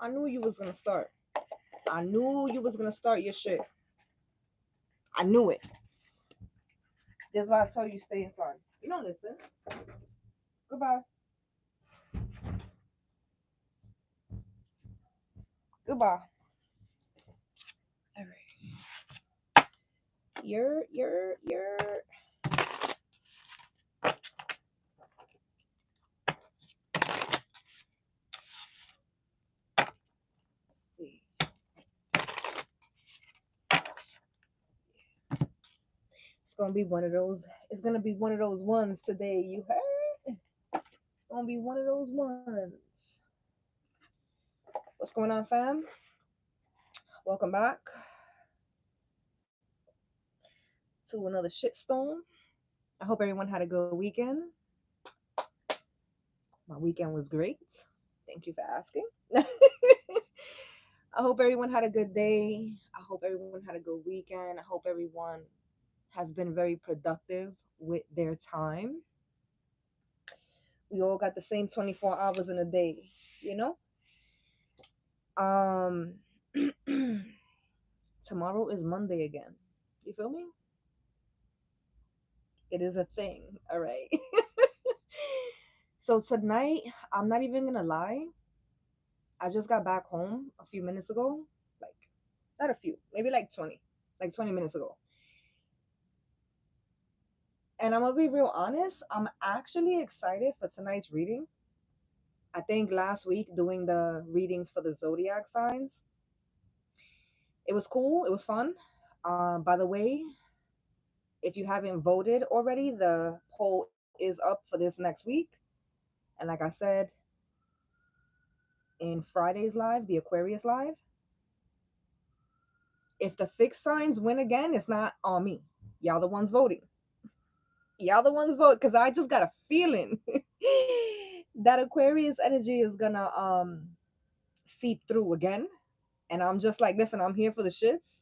I knew you was gonna start. I knew you was gonna start your shit. I knew it. That's why I told you stay inside. You don't listen. Goodbye. Goodbye. All right. You're. Let's see. It's gonna be one of those. It's gonna be one of those ones today. You heard? It's gonna be one of those ones. What's going on, fam? Welcome back to another shitstorm. I hope everyone had a good weekend. My weekend was great. Thank you for asking. I hope everyone had a good day. I hope everyone had a good weekend. I hope everyone has been very productive with their time. We all got the same 24 hours in a day, you know? Tomorrow is Monday again. You feel me? It is a thing, all right? So tonight, I'm not even gonna lie. I just got back home a few minutes ago. Like, not a few, maybe like 20 minutes ago. And I'm gonna be real honest, I'm actually excited for tonight's reading. I think last week doing the readings for the zodiac signs, it was cool, it was fun. By the way, if you haven't voted already, the poll is up for this next week. And like I said in Friday's live, the Aquarius live, if the fixed signs win again, it's not on me. Y'all the ones voting. Y'all the ones vote, because I just got a feeling that Aquarius energy is gonna seep through again. And I'm just like, listen, I'm here for the shits.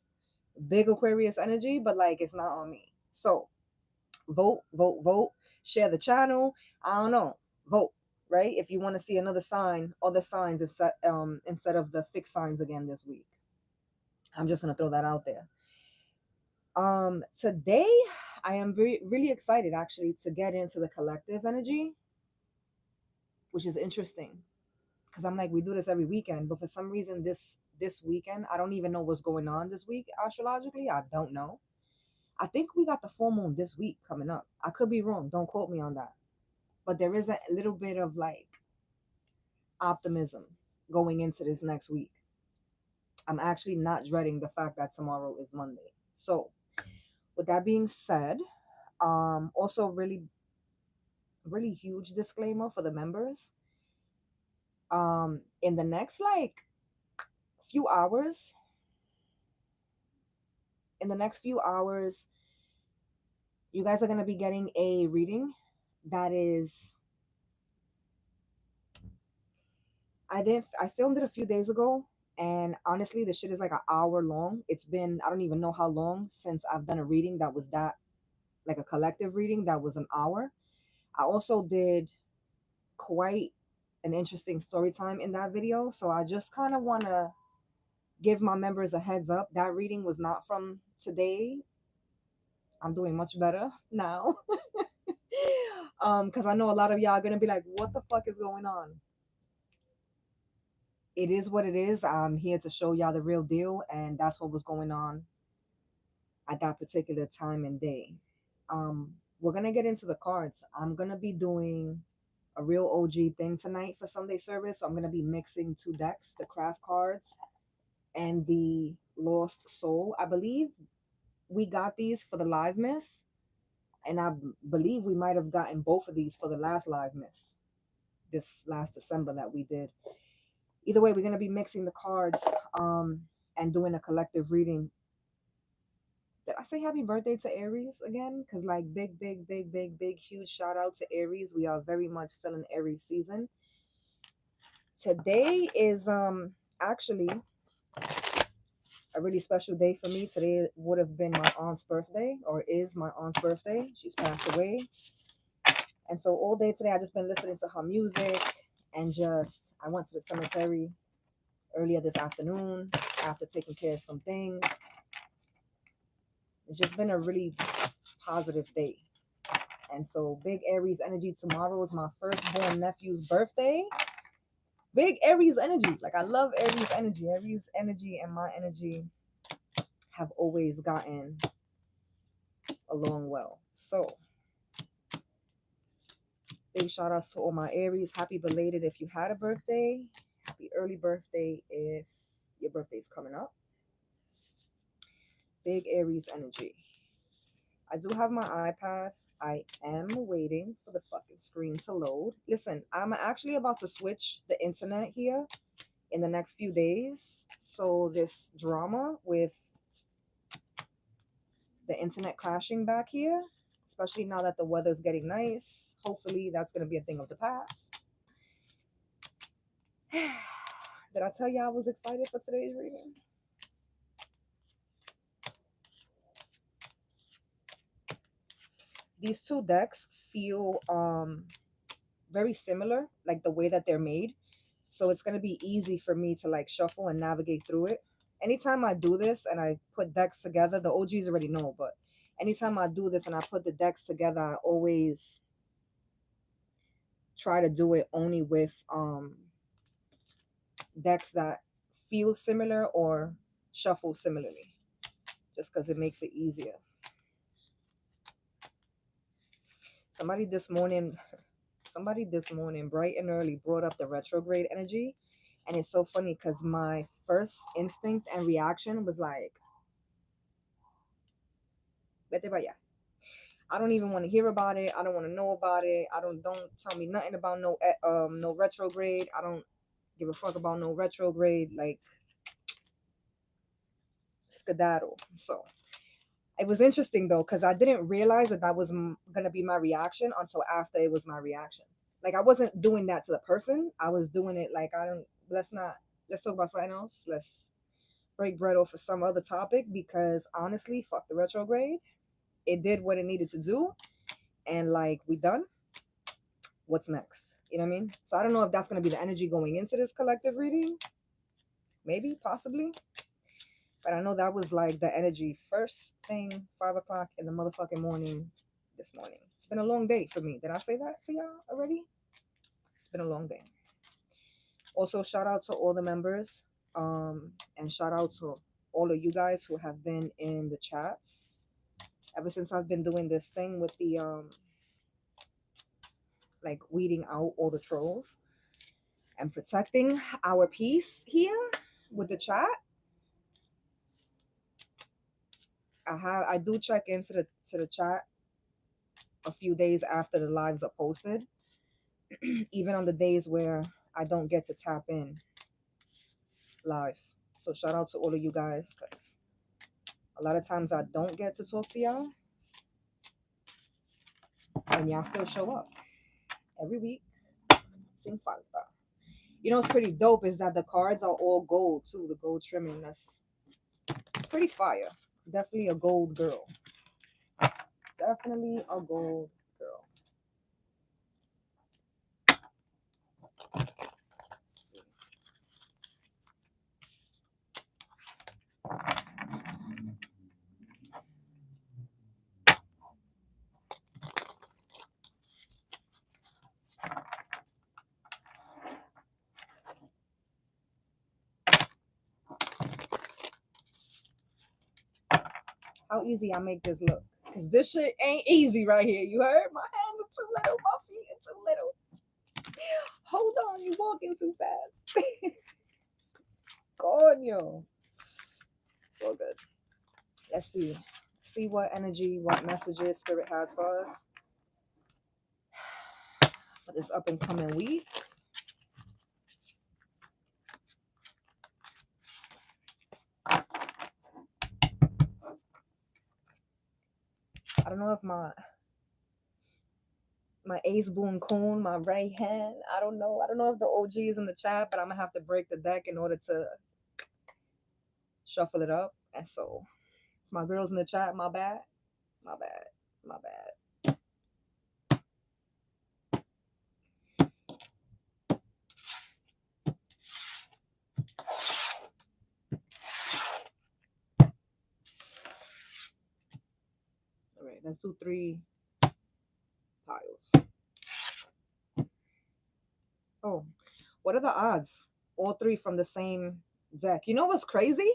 Big Aquarius energy, but like it's not on me. So vote, vote, vote. Share the channel. I don't know. Vote, right? If you want to see another sign, other signs instead of the fixed signs again this week. I'm just gonna throw that out there. Today I am really excited actually to get into the collective energy, which is interesting because I'm like, we do this every weekend, but for some reason this weekend, I don't even know what's going on this week astrologically. I don't know. I think we got the full moon this week coming up. I could be wrong. Don't quote me on that. But there is a little bit of like optimism going into this next week. I'm actually not dreading the fact that tomorrow is Monday. So with that being said, also really huge disclaimer for the members. In the next like few hours, you guys are going to be getting a reading that is, I filmed it a few days ago, and honestly the shit is like an hour long. It's been, I don't even know how long since I've done a reading that was that, like a collective reading that was an hour. I also did quite an interesting story time in that video, so I just kind of want to give my members a heads up. That reading was not from today. I'm doing much better now. Because I know a lot of y'all are gonna be like, what the fuck is going on? It is what it is. I'm here to show y'all the real deal, and that's what was going on at that particular time and day. We're gonna get into the cards. I'm gonna be doing a real OG thing tonight for Sunday service. So I'm gonna be mixing two decks, the craft cards and the Lost Soul. I believe we got these for the live miss, and I believe we might have gotten both of these for the last live miss this last December that we did. Either way, we're going to be mixing the cards and doing a collective reading. Did I say happy birthday to Aries again? Because like big huge shout out to Aries. We are very much still in Aries season. Today is actually a really special day for me. Today would have been my aunt's birthday, or is my aunt's birthday. She's passed away. And so all day today, I just been listening to her music, and just, I went to the cemetery earlier this afternoon after taking care of some things. It's just been a really positive day. And so big Aries energy. Tomorrow is my firstborn nephew's birthday. Big Aries energy. Like, I love Aries energy. Aries energy and my energy have always gotten along well. So big shout outs to all my Aries. Happy belated if you had a birthday. Happy early birthday if your birthday's coming up. Big Aries energy. I do have my iPad. I am waiting for the fucking screen to load. Listen, I'm actually about to switch the internet here in the next few days. So this drama with the internet crashing back here, especially now that the weather's getting nice, hopefully that's going to be a thing of the past. Did I tell you I was excited for today's reading? These two decks feel very similar, like the way that they're made. So it's going to be easy for me to like shuffle and navigate through it. Anytime I do this and I put decks together, the OGs already know, but anytime I do this and I put the decks together, I always try to do it only with decks that feel similar or shuffle similarly, just because it makes it easier. Somebody this morning bright and early brought up the retrograde energy, and it's so funny because my first instinct and reaction was like, vete vaya. I don't even want to hear about it. I don't want to know about it. Don't tell me nothing about no retrograde. I don't give a fuck about no retrograde. Like, skedaddle. So it was interesting though, because I didn't realize that was gonna be my reaction until after it was my reaction. Like, I wasn't doing that to the person. I was doing it like, let's talk about something else. Let's break bread off of some other topic, because honestly, fuck the retrograde. It did what it needed to do, and like, we done. What's next? You know what I mean? So I don't know if that's gonna be the energy going into this collective reading. Maybe, possibly. But I know that was like the energy first thing, 5 o'clock in the motherfucking morning this morning. It's been a long day for me. Did I say that to y'all already? It's been a long day. Also, shout out to all the members, and shout out to all of you guys who have been in the chats ever since I've been doing this thing with the like weeding out all the trolls and protecting our peace here with the chat. I do check into the chat a few days after the lives are posted, even on the days where I don't get to tap in live. So shout out to all of you guys, because a lot of times I don't get to talk to y'all, and y'all still show up every week. Sin falta. You know what's pretty dope is that the cards are all gold too. The gold trimming, that's pretty fire. Definitely a gold girl. Definitely a gold girl. Let's see. How easy I make this look. Because this shit ain't easy right here. You heard? My hands are too little. My feet are too little. Hold on. You walking too fast. Coño. So good. Let's see. See what energy, what messages Spirit has for us for this up and coming week. I don't know if my ace boon coon, my right hand, I don't know if the OG is in the chat, but I'm gonna have to break the deck in order to shuffle it up. And so my girls in the chat, my bad. let's do 3 piles. Oh, what are the odds? All 3 from the same deck. You know what's crazy?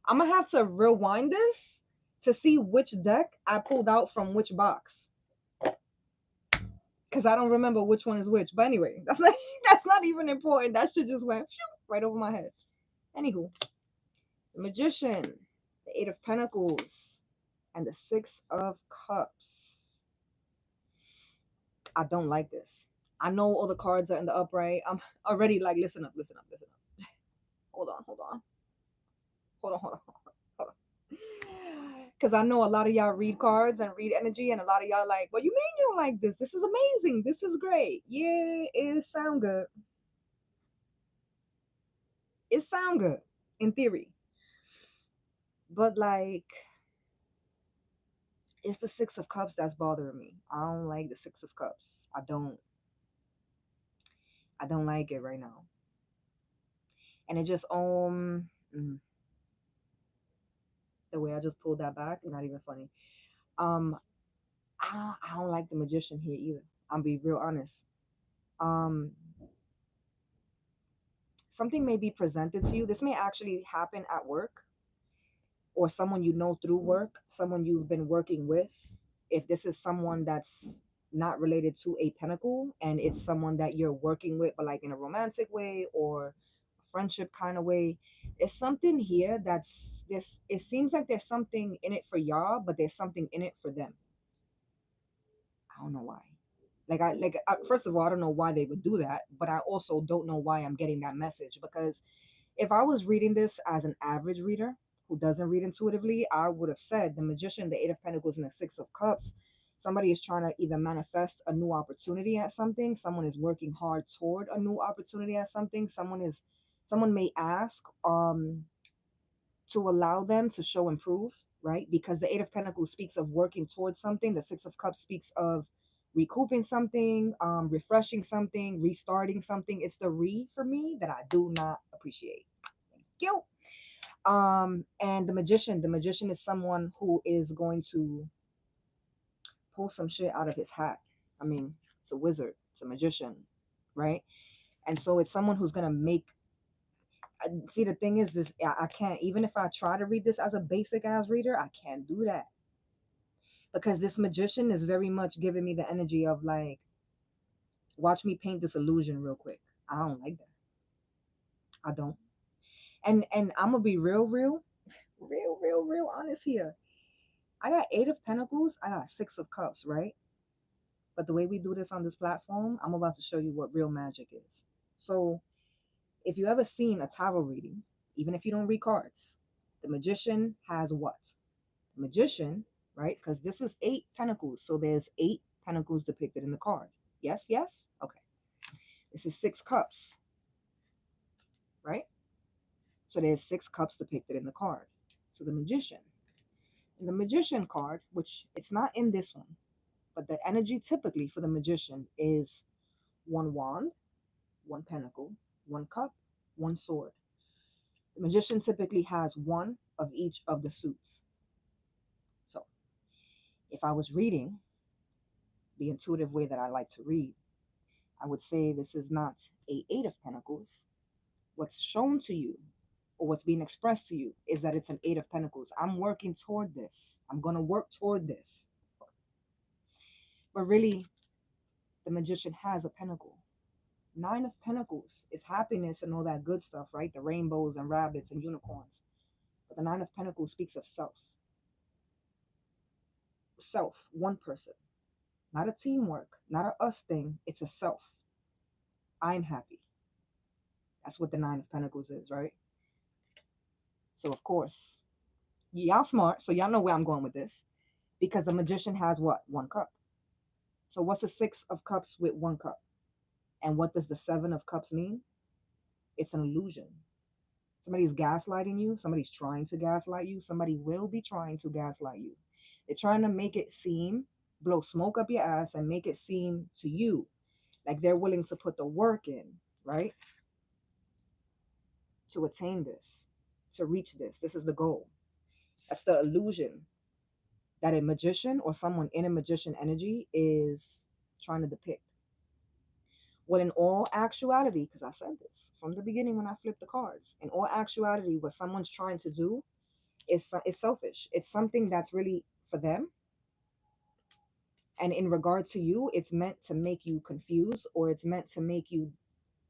I'm gonna have to rewind this to see which deck I pulled out from which box, because I don't remember which one is which. But anyway, that's not that's not even important. That shit just went right over my head. Anywho, the Magician, the 8 of Pentacles, and the 6 of Cups. I don't like this. I know all the cards are in the upright. I'm already like, listen up, listen up, listen up. Hold on, hold on. Hold on, hold on, hold on. Because I know a lot of y'all read cards and read energy, and a lot of y'all like, what you mean you don't like this? This is amazing. This is great. Yeah, it sound good. It sound good in theory. But like, it's the 6 of Cups that's bothering me. I don't like the 6 of Cups. I don't like it right now. And it just the way I just pulled that back, not even funny. Um, I don't like the Magician here either. I'll be real honest. Um, Something may be presented to you. This may actually happen at work, or someone you know through work, someone you've been working with. If this is someone that's not related to a pentacle and it's someone that you're working with, but like in a romantic way or a friendship kind of way, it's something here that's this. It seems like there's something in it for y'all, but there's something in it for them. I don't know why. First of all, I don't know why they would do that, but I also don't know why I'm getting that message, because if I was reading this as an average reader who doesn't read intuitively, I would have said the Magician, the 8 of Pentacles, and the 6 of Cups. Somebody is trying to either manifest a new opportunity at something. Someone is working hard toward a new opportunity at something. Someone may ask to allow them to show improve, right? Because the 8 of Pentacles speaks of working towards something. The 6 of Cups speaks of recouping something, refreshing something, restarting something. It's the for me that I do not appreciate. Thank you. And the magician is someone who is going to pull some shit out of his hat. I mean, it's a wizard, it's a magician, right? And so it's someone who's gonna make. See, the thing is, this I can't. Even if I try to read this as a basic ass reader, I can't do that, because this magician is very much giving me the energy of like, watch me paint this illusion real quick. I don't like that. I don't. And I'm gonna be real honest here. I got 8 of Pentacles. I got 6 of Cups, right? But the way we do this on this platform, I'm about to show you what real magic is. So, if you ever seen a tarot reading, even if you don't read cards, the magician has what? The magician, right? Because this is 8 Pentacles. So there's 8 Pentacles depicted in the card. Yes, yes? Okay. This is 6 Cups, right? So there's 6 Cups depicted in the card. So the magician. And the magician card, which it's not in this one, but the energy typically for the magician is 1 wand, 1 pentacle, 1 cup, 1 sword. The magician typically has 1 of each of the suits. So if I was reading the intuitive way that I like to read, I would say this is not a 8 of Pentacles. What's shown to you or what's being expressed to you is that it's an 8 of Pentacles. I'm working toward this. I'm going to work toward this. But really, the magician has a pentacle. 9 of Pentacles is happiness and all that good stuff, right? The rainbows and rabbits and unicorns. But the 9 of Pentacles speaks of self. Self, one person. Not a teamwork, not a us thing. It's a self. I'm happy. That's what the 9 of Pentacles is, right? So, of course, y'all smart, so y'all know where I'm going with this. Because the magician has what? 1 cup. So what's the 6 of Cups with 1 cup? And what does the 7 of Cups mean? It's an illusion. Somebody's gaslighting you. Somebody's trying to gaslight you. Somebody will be trying to gaslight you. They're trying to make it seem, blow smoke up your ass and make it seem to you like they're willing to put the work in, right? To attain this, to reach this. This is the goal. That's the illusion. that a magician or someone in a magician energy is trying to depict. What in all actuality, because I said this from the beginning when I flipped the cards, in all actuality, what someone's trying to do is selfish. It's something that's really for them. And in regard to you, it's meant to make you confused, or it's meant to make you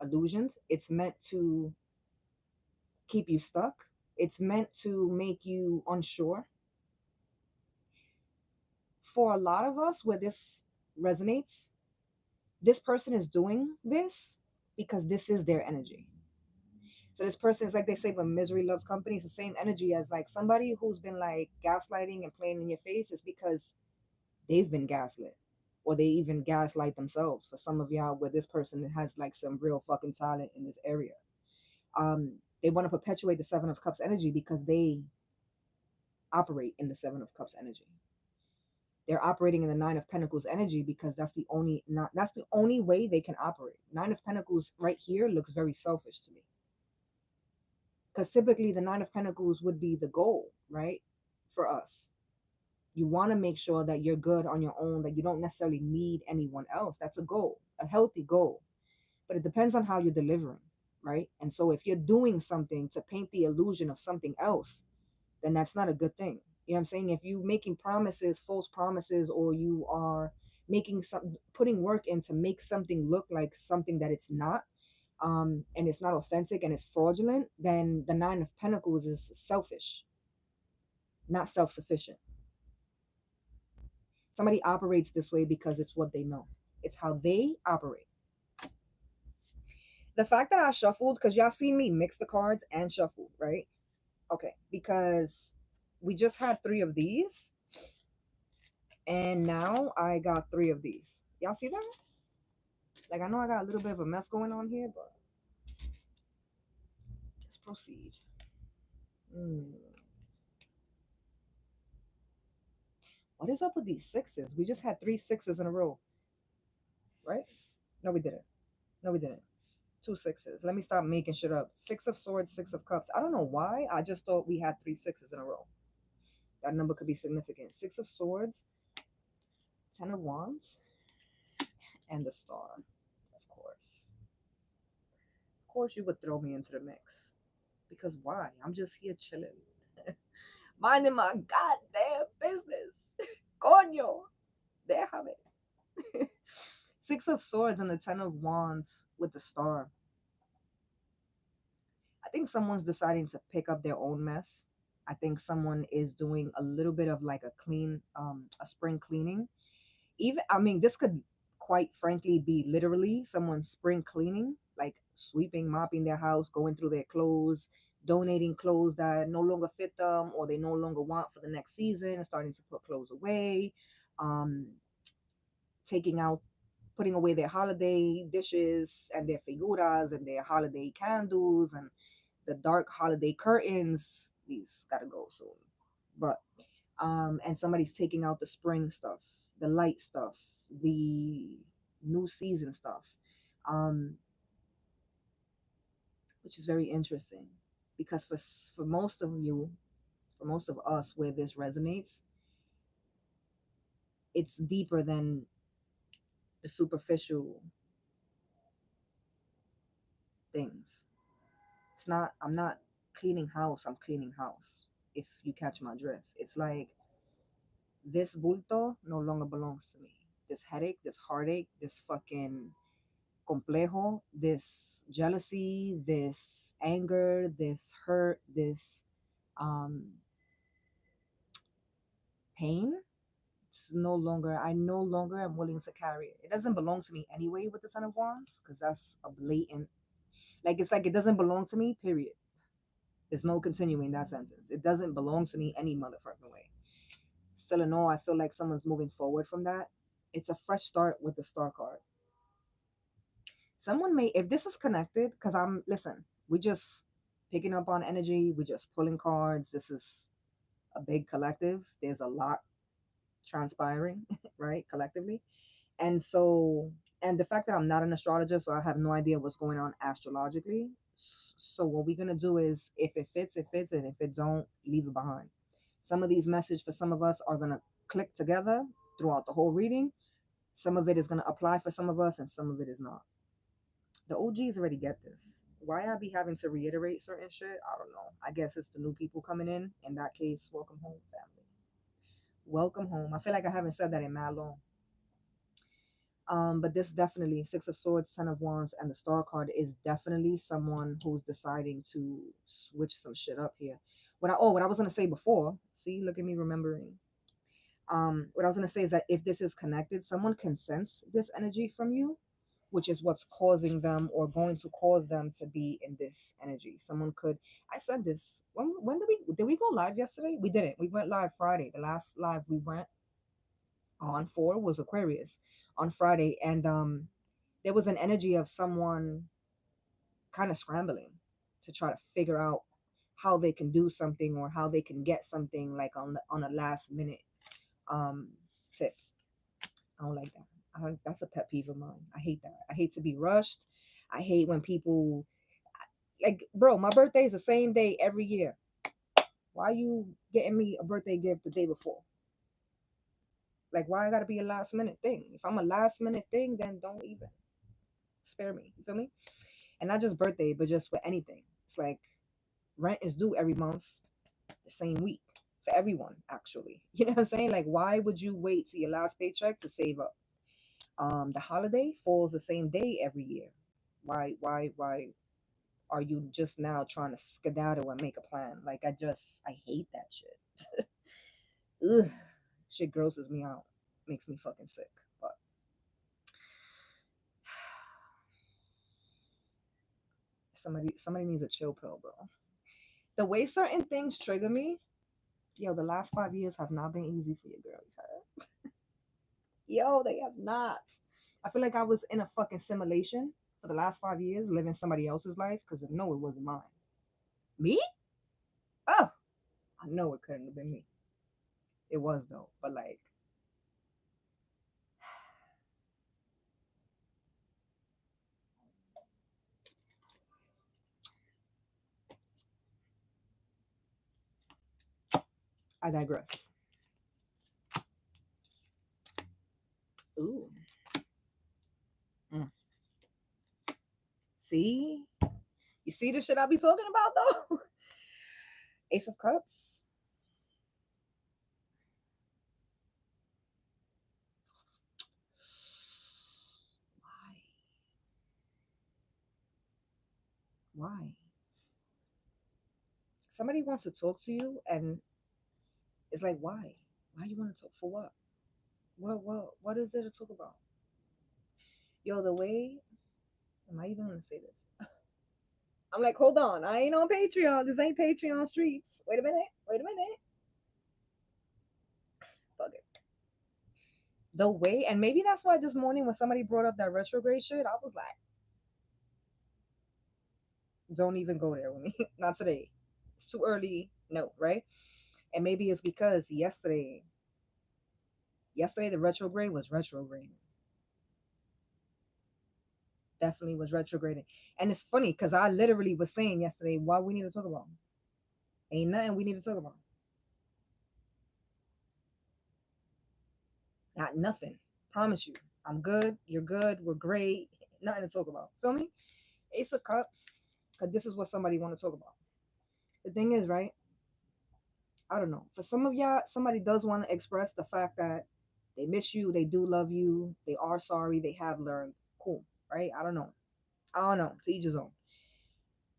illusioned. It's meant to keep you stuck. It's meant to make you unsure. For a lot of us, where this resonates, this person is doing this because this is their energy. So this person is, like they say, but misery loves company. It's the same energy as like somebody who's been like gaslighting and playing in your face, is because they've been gaslit, or they even gaslight themselves. For some of y'all, where this person has like some real fucking talent in this area, they want to perpetuate the Seven of Cups energy because they operate in the Seven of Cups energy. They're operating in the Nine of Pentacles energy because that's the only way they can operate. Nine of Pentacles right here looks very selfish to me, because typically the Nine of Pentacles would be the goal, right? For us, you want to make sure that you're good on your own, that you don't necessarily need anyone else. That's a goal, a healthy goal, but it depends on how you're delivering, right? And so if you're doing something to paint the illusion of something else, then that's not a good thing. You know what I'm saying? If you making promises, false promises, or you are making some, putting work in to make something look like something that it's not, and it's not authentic and it's fraudulent, then the Nine of Pentacles is selfish, not self-sufficient. Somebody operates this way because it's what they know. It's how they operate. The fact that I shuffled, because y'all see me mix the cards and shuffle, right? Okay, because we just had three of these, and now I got three of these. Y'all see that? Like, I know I got a little bit of a mess going on here, but let's proceed. Hmm. What is up with these sixes? We just had three sixes in a row, right? No, we didn't. No, we didn't. Two sixes. Let me stop making shit up. Six of Swords, Six of Cups. I don't know why. I just thought we had three sixes in a row. That number could be significant. Six of Swords, Ten of Wands, and the Star. Of course. Of course, you would throw me into the mix. Because why? I'm just here chilling. Minding my goddamn business. Coño. Déjame. Six of Swords and the Ten of Wands with the Star. I think someone's deciding to pick up their own mess. I think someone is doing a little bit of like a clean, a spring cleaning. Even, I mean, this could quite frankly be literally someone spring cleaning, like sweeping, mopping their house, going through their clothes, donating clothes that no longer fit them or they no longer want for the next season, and starting to put clothes away, um, taking out, putting away their holiday dishes and their figuras and their holiday candles and the dark holiday curtains. These gotta go soon. But and somebody's taking out the spring stuff, the light stuff, the new season stuff. Um, which is very interesting, because for most of you, for most of us, where this resonates, it's deeper than the superficial things. It's not, I'm not cleaning house, I'm cleaning house. If you catch my drift, it's like this bulto no longer belongs to me. This headache, this heartache, this fucking complejo, this jealousy, this anger, this hurt, this um pain, it's no longer, I no longer am willing to carry it. It doesn't belong to me anyway with the Ten of Wands, because that's a blatant, like, it's like it doesn't belong to me, period. There's no continuing that sentence. It doesn't belong to me any motherfucking way. Still in all, I feel like someone's moving forward from that. It's a fresh start with the Star card. Someone may, if this is connected, because I'm, listen, we just picking up on energy, we just pulling cards. This is a big collective. There's a lot transpiring, right, collectively. And so, and the fact that I'm not an astrologer, so I have no idea what's going on astrologically. So what we're gonna do is, if it fits, it fits, and if it don't, leave it behind. Some of these messages for some of us are gonna click together throughout the whole reading. Some of it is going to apply for some of us, and some of it is not. The OGs already get this. Why I be having to reiterate certain shit? I don't know. I guess it's the new people coming in. In that case, welcome home, family. Welcome home. I feel like I haven't said that in mad long. But this definitely Six of Swords, Ten of Wands, and the Star card is definitely someone who's deciding to switch some shit up here. What I was gonna say before. See, look at me remembering. What I was gonna say is that if this is connected, someone can sense this energy from you, which is what's causing them or going to cause them to be in this energy. Someone could. I said this. When did we go live yesterday? We didn't. We went live Friday. The last live we went on for was Aquarius on Friday, and there was an energy of someone kind of scrambling to try to figure out how they can do something or how they can get something like on a last minute um tip. I don't like that. That's a pet peeve of mine. I hate that. I hate to be rushed. I hate when people like, bro, my birthday is the same day every year. Why are you getting me a birthday gift the day before? Like, why I gotta be a last minute thing? If I'm a last minute thing, then don't even spare me. You feel me? And not just birthday, but just with anything. It's like rent is due every month, the same week for everyone, actually. You know what I'm saying? Like, why would you wait till your last paycheck to save up? The holiday falls the same day every year. Why are you just now trying to skedaddle and make a plan? Like, I hate that shit. Ugh, shit grosses me out, makes me fucking sick. But somebody needs a chill pill, bro. The way certain things trigger me, yo, the last 5 years have not been easy for your girl. You heard? Yo, they have not. I feel like I was in a fucking simulation for the last 5 years, living somebody else's life because I know it wasn't mine. Me? Oh, I know it couldn't have been me. It was though, but like, I digress. Ooh. Mm. See? You see the shit I be talking about though? Ace of Cups. Why? Why? Somebody wants to talk to you and it's like, why? Why you want to talk for what? What is there to talk about? Yo, the way am I even gonna say this? I'm like, hold on, I ain't on Patreon. This ain't Patreon streets. Wait a minute. Wait a minute. Fuck it. The way, and maybe that's why this morning when somebody brought up that retrograde shit, I was like, don't even go there with me. Not today. It's too early. No, right? And maybe it's because yesterday the retrograde was retrograding. Definitely was retrograding. And it's funny because I literally was saying yesterday, why we need to talk about? Ain't nothing we need to talk about. Not nothing. Promise you. I'm good. You're good. We're great. Nothing to talk about. Feel me? Ace of Cups. Because this is what somebody want to talk about. The thing is, right? I don't know. For some of y'all, somebody does want to express the fact that they miss you, they do love you, they are sorry, they have learned. Cool, right? I don't know. I don't know. To each his own.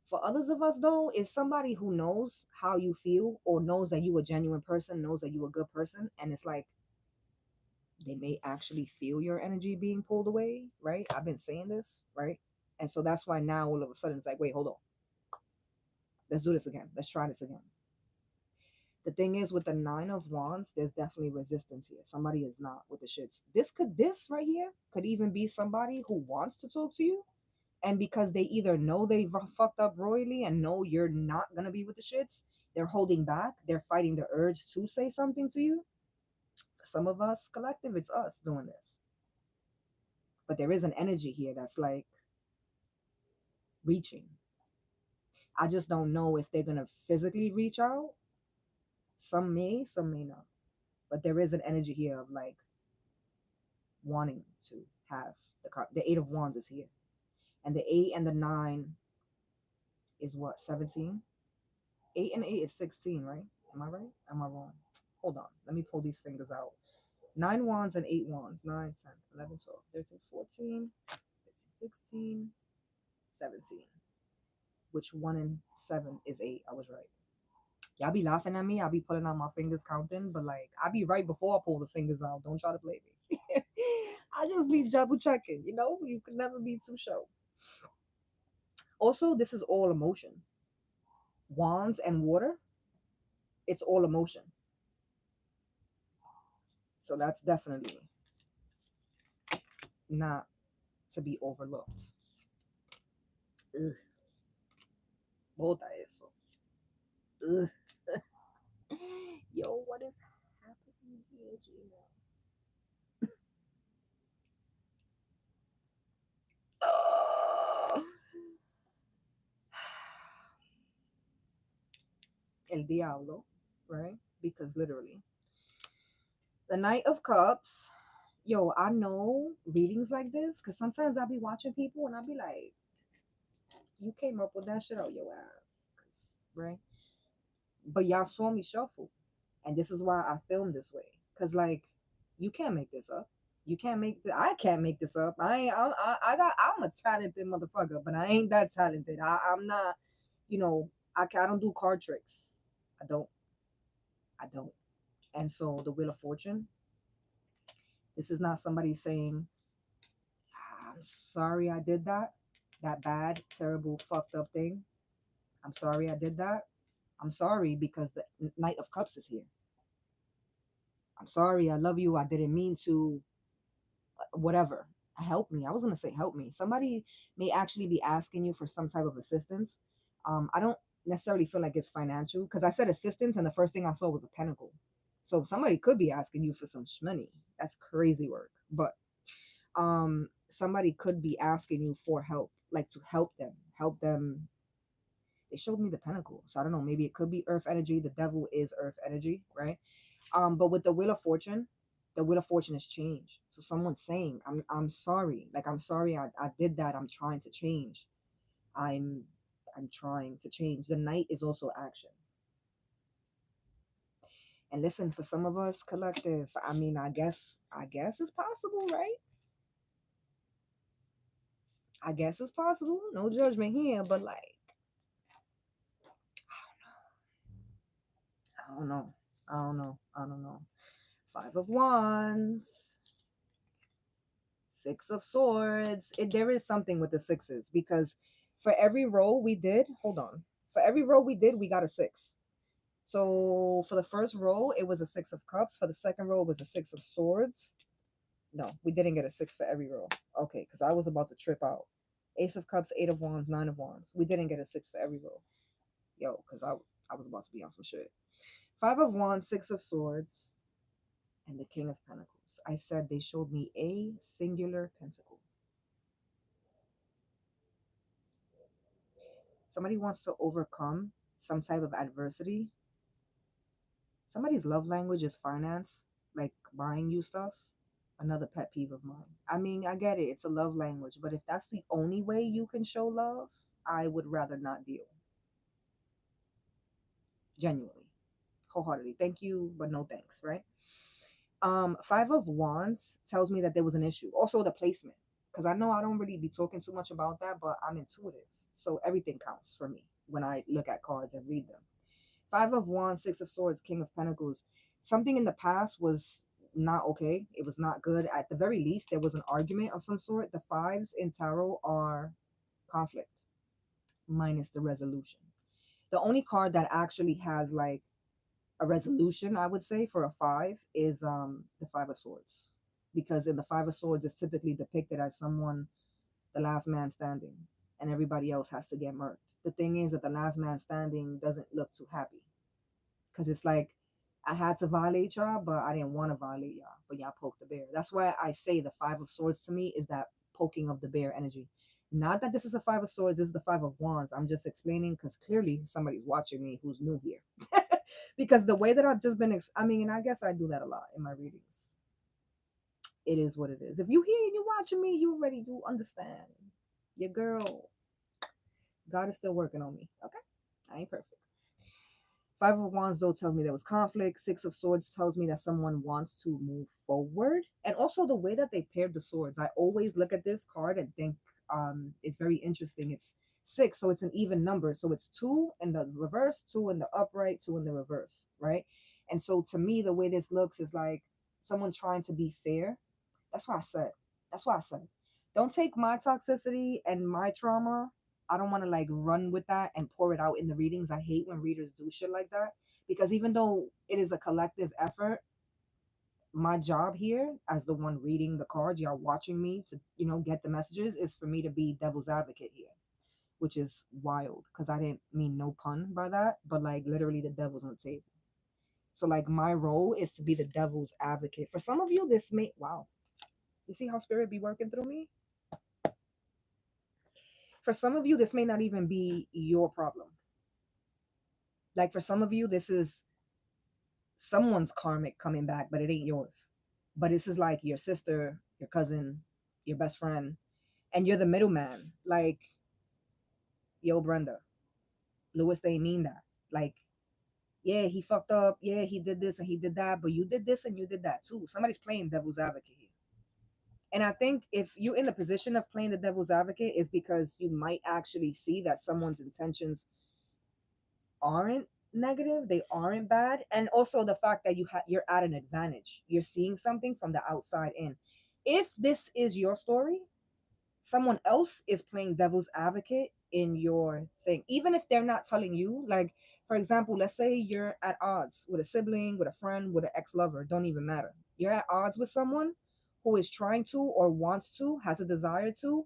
For others of us, though, is somebody who knows how you feel or knows that you a genuine person, knows that you a good person, and it's like they may actually feel your energy being pulled away, right? I've been saying this, right? And so that's why now all of a sudden it's like, wait, hold on. Let's do this again. Let's try this again. The thing is, with the Nine of Wands, there's definitely resistance here. Somebody is not with the shits. This right here could even be somebody who wants to talk to you, and because they either know they fucked up royally and know you're not gonna be with the shits, they're holding back. They're fighting the urge to say something to you. For some of us, collective, it's us doing this. But there is an energy here that's like reaching. I just don't know if they're gonna physically reach out. Some may not. but there is an energy here of like wanting to have the card. The Eight of Wands is here, and the eight and the nine is what, 17. Eight and eight is 16, right? Am I right? Am I wrong? Hold on, let me pull these fingers out. Nine wands and eight wands. 9, 10, 11, 12, 13, 14, 15, 16, 17. Which one and seven is eight? I was right. Y'all be laughing at me. I'll be pulling out my fingers counting, but like I be right before I pull the fingers out. Don't try to play me. I just be double checking, you know? You can never be too sure. Also, this is all emotion. Wands and water, it's all emotion. So that's definitely not to be overlooked. Ugh. Bota eso. Ugh. Yo, what is happening here, Gina? El Diablo, right? Because literally, the Knight of Cups. Yo, I know readings like this because sometimes I'll be watching people and I'll be like, you came up with that shit out your ass. Right? But y'all saw me shuffle. And this is why I filmed this way. Because, like, you can't make this up. You can't make I can't make this up. I'm a talented motherfucker, but I ain't that talented. I'm not, you know, I don't do card tricks. I don't. I don't. And so the Wheel of Fortune, this is not somebody saying, I'm sorry I did that. That bad, terrible, fucked up thing. I'm sorry I did that. I'm sorry because the Knight of Cups is here. I'm sorry. I love you. I didn't mean to. Whatever. Help me. I was gonna say help me. Somebody may actually be asking you for some type of assistance. I don't necessarily feel like it's financial because I said assistance and the first thing I saw was a pentacle. So somebody could be asking you for some money. That's crazy work. But somebody could be asking you for help, like to help them. Help them. They showed me the pentacle. So I don't know, maybe it could be earth energy. The devil is earth energy, right? But with the Wheel of Fortune has changed. So someone's saying, I'm sorry. Like I'm sorry I did that. I'm trying to change. I'm I'm trying to change. The Knight is also action. And listen, for some of us collective, I mean, I guess it's possible, right? I guess it's possible. No judgment here, but like I don't know. I don't know. I don't know. Five of Wands. Six of Swords. There is something with the sixes because for every roll we did, hold on. For every roll we did, we got a six. So for the first roll, it was a Six of Cups. For the second roll, it was a Six of Swords. No, we didn't get a six for every roll. Okay, because I was about to trip out. Ace of Cups, Eight of Wands, Nine of Wands. We didn't get a six for every roll. Yo, because I was about to be on some shit. Five of Wands, Six of Swords, and the King of Pentacles. I said they showed me a singular pentacle. Somebody wants to overcome some type of adversity. Somebody's love language is finance, like buying you stuff. Another pet peeve of mine. I mean, I get it, it's a love language, but if that's the only way you can show love, I would rather not deal. Genuinely, wholeheartedly. Thank you, but no thanks, right? Five of Wands tells me that there was an issue. Also, the placement, because I know I don't really be talking too much about that, but I'm intuitive, so everything counts for me when I look at cards and read them. Five of Wands, Six of Swords, King of Pentacles. Something in the past was not okay. It was not good. At the very least, there was an argument of some sort. The fives in tarot are conflict minus the resolution. The only card that actually has like a resolution, I would say, for a five is the Five of Swords. Because in the Five of Swords, it's typically depicted as someone, the last man standing, and everybody else has to get murked. The thing is that the last man standing doesn't look too happy because it's like I had to violate y'all, but I didn't want to violate y'all, but y'all poked the bear. That's why I say the Five of Swords to me is that poking of the bear energy. Not that this is a Five of Swords, this is the Five of Wands. I'm just explaining because clearly somebody's watching me who's new here. Because the way that I've just been, I mean, and I guess I do that a lot in my readings. It is what it is. If you hear and you watching me, you already you understand. Your girl, God is still working on me. Okay, I ain't perfect. Five of Wands though tells me there was conflict. Six of Swords tells me that someone wants to move forward, and also the way that they paired the swords. I always look at this card and think it's very interesting. It's six, so it's an even number. So it's two in the reverse, two in the upright, two in the reverse, right? And so to me, the way this looks is like someone trying to be fair. That's what I said. That's what I said. Don't take my toxicity and my trauma. I don't want to like run with that and pour it out in the readings. I hate when readers do shit like that because even though it is a collective effort, my job here as the one reading the cards, y'all watching me to, get the messages, is for me to be devil's advocate here, which is wild because I didn't mean no pun by that, but like literally the devil's on the table. So like my role is to be the devil's advocate. For some of you, this may, wow, you see how spirit be working through me? For some of you, this may not even be your problem. Like for some of you, this is someone's karmic coming back, but it ain't yours. But this is like your sister, your cousin, your best friend, and you're the middleman. Like, yo, Brenda, Lewis, they mean that. Like, yeah, he fucked up. Yeah, he did this and he did that, but you did this and you did that too. Somebody's playing devil's advocate here. And I think if you're in the position of playing the devil's advocate, is because you might actually see that someone's intentions aren't negative, they aren't bad, and also the fact that you're at an advantage, you're seeing something from the outside in. If this is your story, someone else is playing devil's advocate in your thing, even if they're not telling you. Like for example, let's say you're at odds with a sibling, with a friend, with an ex-lover, don't even matter, you're at odds with someone who is trying to or wants to, has a desire to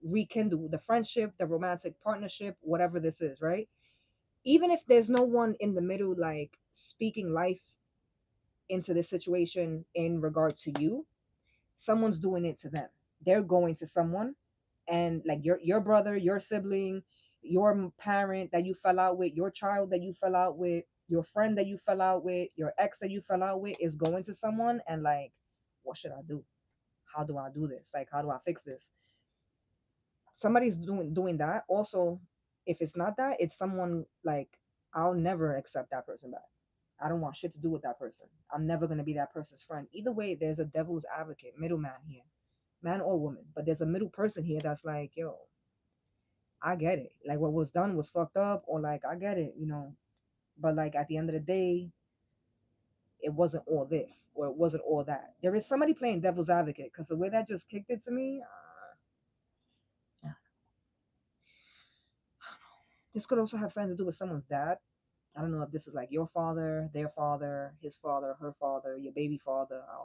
rekindle the friendship, the romantic partnership, whatever this is, right? Even if there's no one in the middle like speaking life into this situation in regard to you, someone's doing it to them. They're going to someone, and like your brother, your sibling, your parent that you fell out with, your child that you fell out with, your friend that you fell out with, your ex that you fell out with, is going to someone and like, what should I do? How do I do this? Like, how do I fix this? Somebody's doing that. Also, if it's not that, it's someone like, I'll never accept that person back. I don't want shit to do with that person. I'm never gonna be that person's friend. Either way, there's a devil's advocate, middleman here, man or woman. But there's a middle person here that's like, yo, I get it. Like what was done was fucked up, or like I get it. But like at the end of the day, it wasn't all this, or it wasn't all that. There is somebody playing devil's advocate because the way that just kicked it to me, this could also have something to do with someone's dad. I don't know if this is like your father, their father, his father, her father, your baby father. I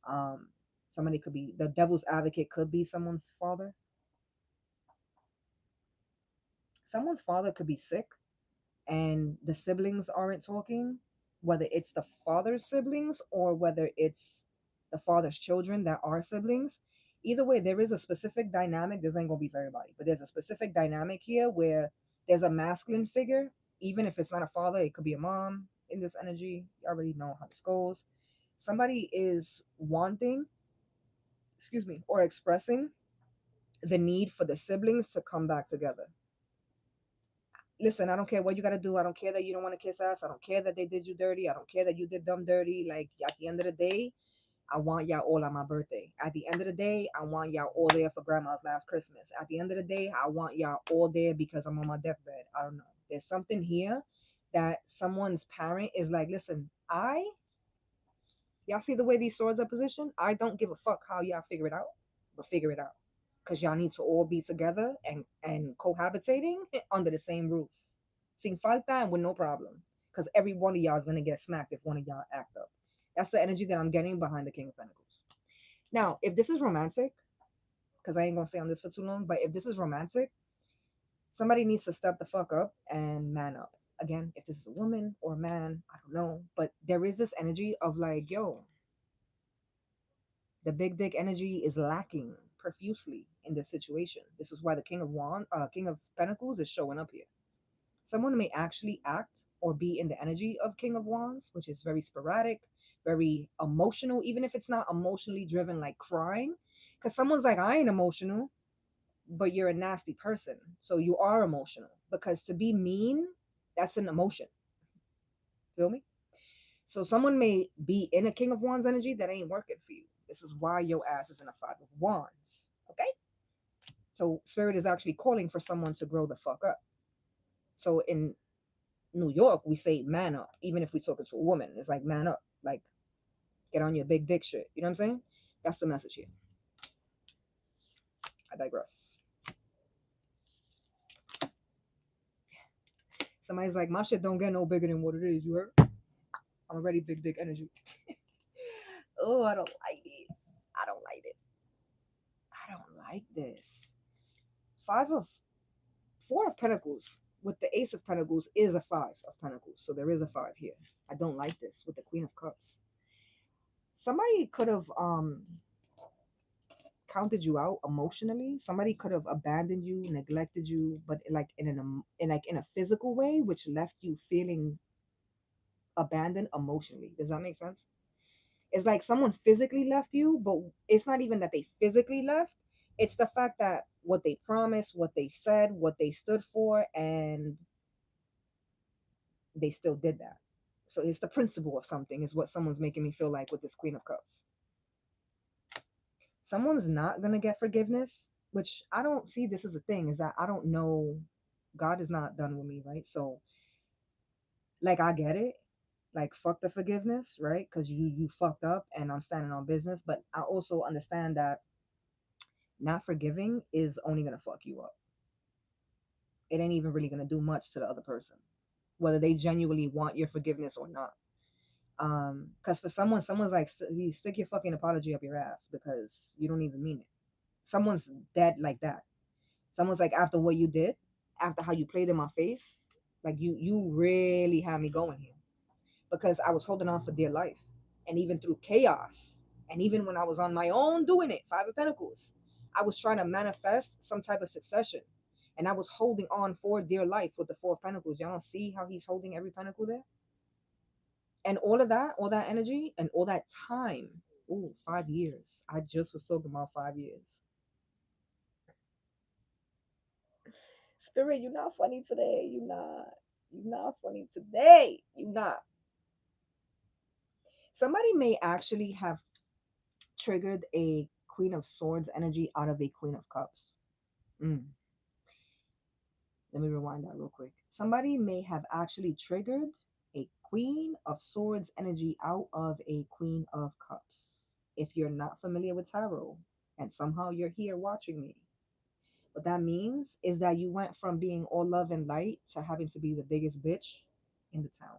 don't know. Somebody could be the devil's advocate, could be someone's father. Someone's father could be sick and the siblings aren't talking, whether it's the father's siblings or whether it's the father's children that are siblings. Either way, there is a specific dynamic. This ain't gonna be for everybody, but there's a specific dynamic here where there's a masculine figure, even if it's not a father, it could be a mom in this energy. You already know how this goes. Somebody is wanting, excuse me, or expressing the need for the siblings to come back together. Listen, I don't care what you got to do. I don't care that you don't want to kiss ass. I don't care that they did you dirty. I don't care that you did them dirty. Like at the end of the day, I want y'all all on my birthday. At the end of the day, I want y'all all there for grandma's last Christmas. At the end of the day, I want y'all all there because I'm on my deathbed. I don't know. There's something here that someone's parent is like, listen, y'all see the way these swords are positioned? I don't give a fuck how y'all figure it out, but figure it out. Because y'all need to all be together and cohabitating under the same roof. Sin falta and with no problem. Because every one of y'all is going to get smacked if one of y'all act up. That's the energy that I'm getting behind the King of Pentacles. Now, if this is romantic, because I ain't going to stay on this for too long, but if this is romantic, somebody needs to step the fuck up and man up. Again, if this is a woman or a man, I don't know. But there is this energy of like, yo, the big dick energy is lacking profusely in this situation. This is why the King of Pentacles is showing up here. Someone may actually act or be in the energy of King of Wands, which is very sporadic, very emotional, even if it's not emotionally driven, like crying. Because someone's like, I ain't emotional, but you're a nasty person. So you are emotional. Because to be mean, that's an emotion. Feel me? So someone may be in a King of Wands energy that ain't working for you. This is why your ass is in a Five of Wands. Okay? So spirit is actually calling for someone to grow the fuck up. So in New York, we say man up. Even if we talking to a woman, it's like man up. Like get on your big dick shit. You know what I'm saying? That's the message here. I digress. Somebody's like, my shit don't get no bigger than what it is. You heard? I'm already big dick energy. Oh, I don't like this. I don't like this. I don't like this. Five of Four of Pentacles with the Ace of Pentacles is a Five of Pentacles. So there is a five here. I don't like this with the Queen of Cups. Somebody could have counted you out emotionally. Somebody could have abandoned you, neglected you, but like in a physical way, which left you feeling abandoned emotionally. Does that make sense? It's like someone physically left you, but it's not even that they physically left. It's the fact that what they promised, what they said, what they stood for, and they still did that. So it's the principle of something is what someone's making me feel like with this Queen of Cups. Someone's not going to get forgiveness, which I don't see. This is the thing, is that I don't know. God is not done with me, right? So like I get it. Like fuck the forgiveness, right? Because you fucked up and I'm standing on business. But I also understand that not forgiving is only going to fuck you up. It ain't even really going to do much to the other person, whether they genuinely want your forgiveness or not. Because for someone's like, you stick your fucking apology up your ass because you don't even mean it. Someone's dead like that. Someone's like, after what you did, after how you played in my face, like you really had me going here, because I was holding on for dear life. And even through chaos, and even when I was on my own doing it, Five of Pentacles, I was trying to manifest some type of succession. And I was holding on for dear life with the Four of Pentacles. Y'all don't see how he's holding every pentacle there? And all that energy and all that time. Ooh, 5 years. I just was talking about 5 years. Spirit, you're not funny today. You're not. You're not funny today. You're not. Somebody may actually have triggered a Queen of Swords energy out of a Queen of Cups. Let me rewind that real quick. Somebody may have actually triggered a Queen of Swords energy out of a Queen of Cups. If you're not familiar with tarot and somehow you're here watching me, what that means is that you went from being all love and light to having to be the biggest bitch in the town.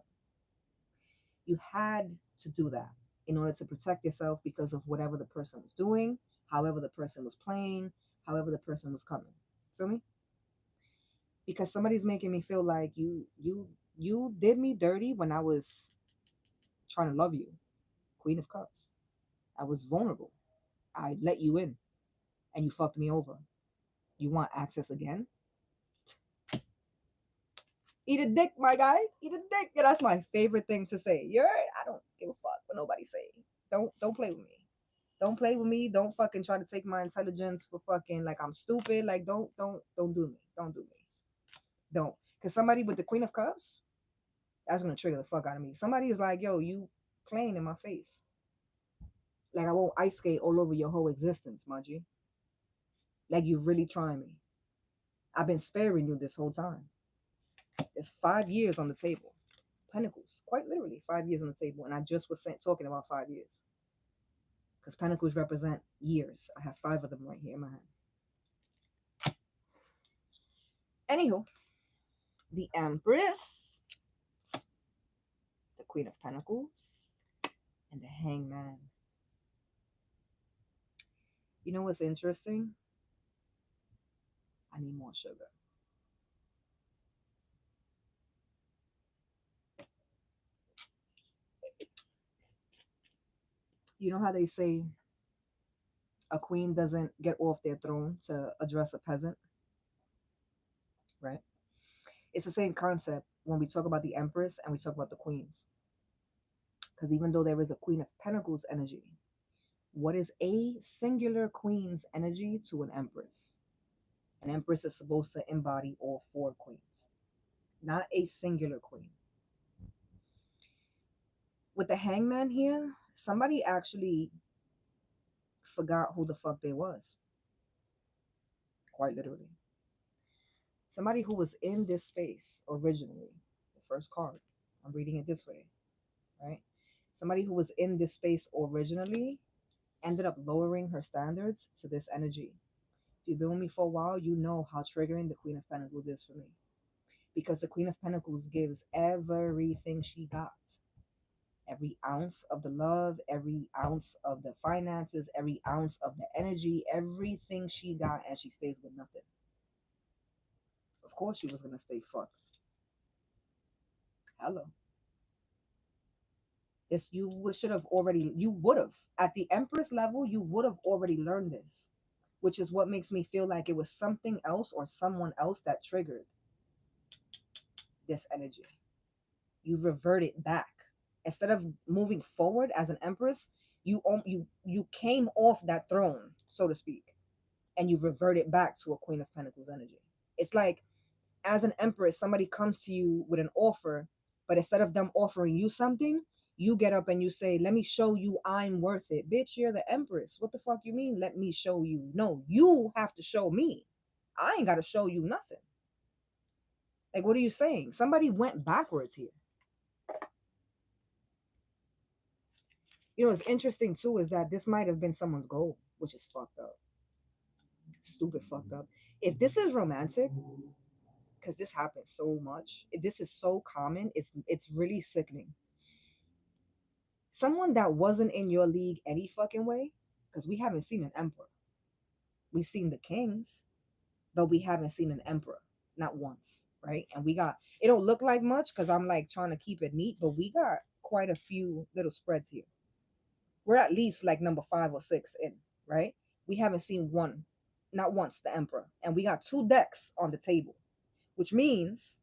You had to do that in order to protect yourself because of whatever the person was doing, however the person was playing, however the person was coming. Feel me? Because somebody's making me feel like you did me dirty when I was trying to love you. Queen of Cups. I was vulnerable. I let you in and you fucked me over. You want access again? Eat a dick, my guy. Eat a dick. Yeah, that's my favorite thing to say. You're right. I don't give a fuck what nobody say. Don't play with me. Don't play with me. Don't fucking try to take my intelligence for fucking like I'm stupid. Like don't do me. Don't do me. Don't. Cause somebody with the Queen of Cups, that's gonna trigger the fuck out of me. Somebody is like, yo, you playing in my face. Like I won't ice skate all over your whole existence, my G. Like you really trying me. I've been sparing you this whole time. There's 5 years on the table. Pentacles, quite literally 5 years on the table. And I just was talking about 5 years. Because pentacles represent years. I have 5 of them right here in my hand. Anywho, the Empress, the Queen of Pentacles, and the Hangman. You know what's interesting? I need more sugar. You know how they say a queen doesn't get off their throne to address a peasant, right? It's the same concept. when we talk about the Empress and we talk about the Queens. Because even though there is a Queen of Pentacles energy, what is a singular Queen's energy to an Empress? An Empress is supposed to embody all four queens, not a singular queen. With the Hangman here, somebody actually forgot who the fuck they was. Quite literally. Somebody who was in this space originally. The first card. I'm reading it this way, right? Somebody who was in this space originally ended up lowering her standards to this energy. If you've been with me for a while, you know how triggering the Queen of Pentacles is for me. Because the Queen of Pentacles gives everything she got. Every ounce of the love, every ounce of the finances, every ounce of the energy, everything she got, and she stays with nothing. Of course she was going to stay fucked. Hello. This you would have, at the Empress level, you would have already learned this, which is what makes me feel like it was something else or someone else that triggered this energy. You revert it back. Instead of moving forward as an Empress, you came off that throne, so to speak, and you revert it back to a Queen of Pentacles energy. It's like, as an Empress, somebody comes to you with an offer, but instead of them offering you something, you get up and you say, let me show you I'm worth it. Bitch, you're the Empress. What the fuck you mean, let me show you? No, you have to show me. I ain't got to show you nothing. Like, what are you saying? Somebody went backwards here. You know, what's interesting too is that this might have been someone's goal, which is fucked up. Stupid fucked up. If this is romantic, because this happens so much, this is so common, it's really sickening. Someone that wasn't in your league any fucking way, because we haven't seen an emperor. We've seen the kings, but we haven't seen an emperor, not once, right? And we got, it don't look like much because I'm like trying to keep it neat, but we got quite a few little spreads here. We're at least like number 5 or 6 in, right? We haven't seen one, not once, the emperor. And we got 2 decks on the table, which means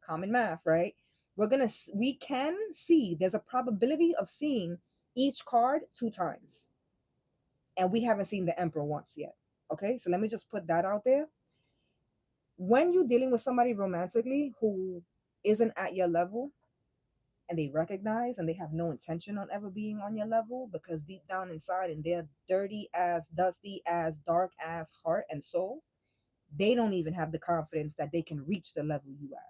common math, right? We can see, there's a probability of seeing each card 2 times. And we haven't seen the emperor once yet. Okay, so let me just put that out there. When you're dealing with somebody romantically who isn't at your level, and they recognize and they have no intention on ever being on your level, because deep down inside in their dirty ass, dusty ass, dark ass heart and soul, they don't even have the confidence that they can reach the level you at.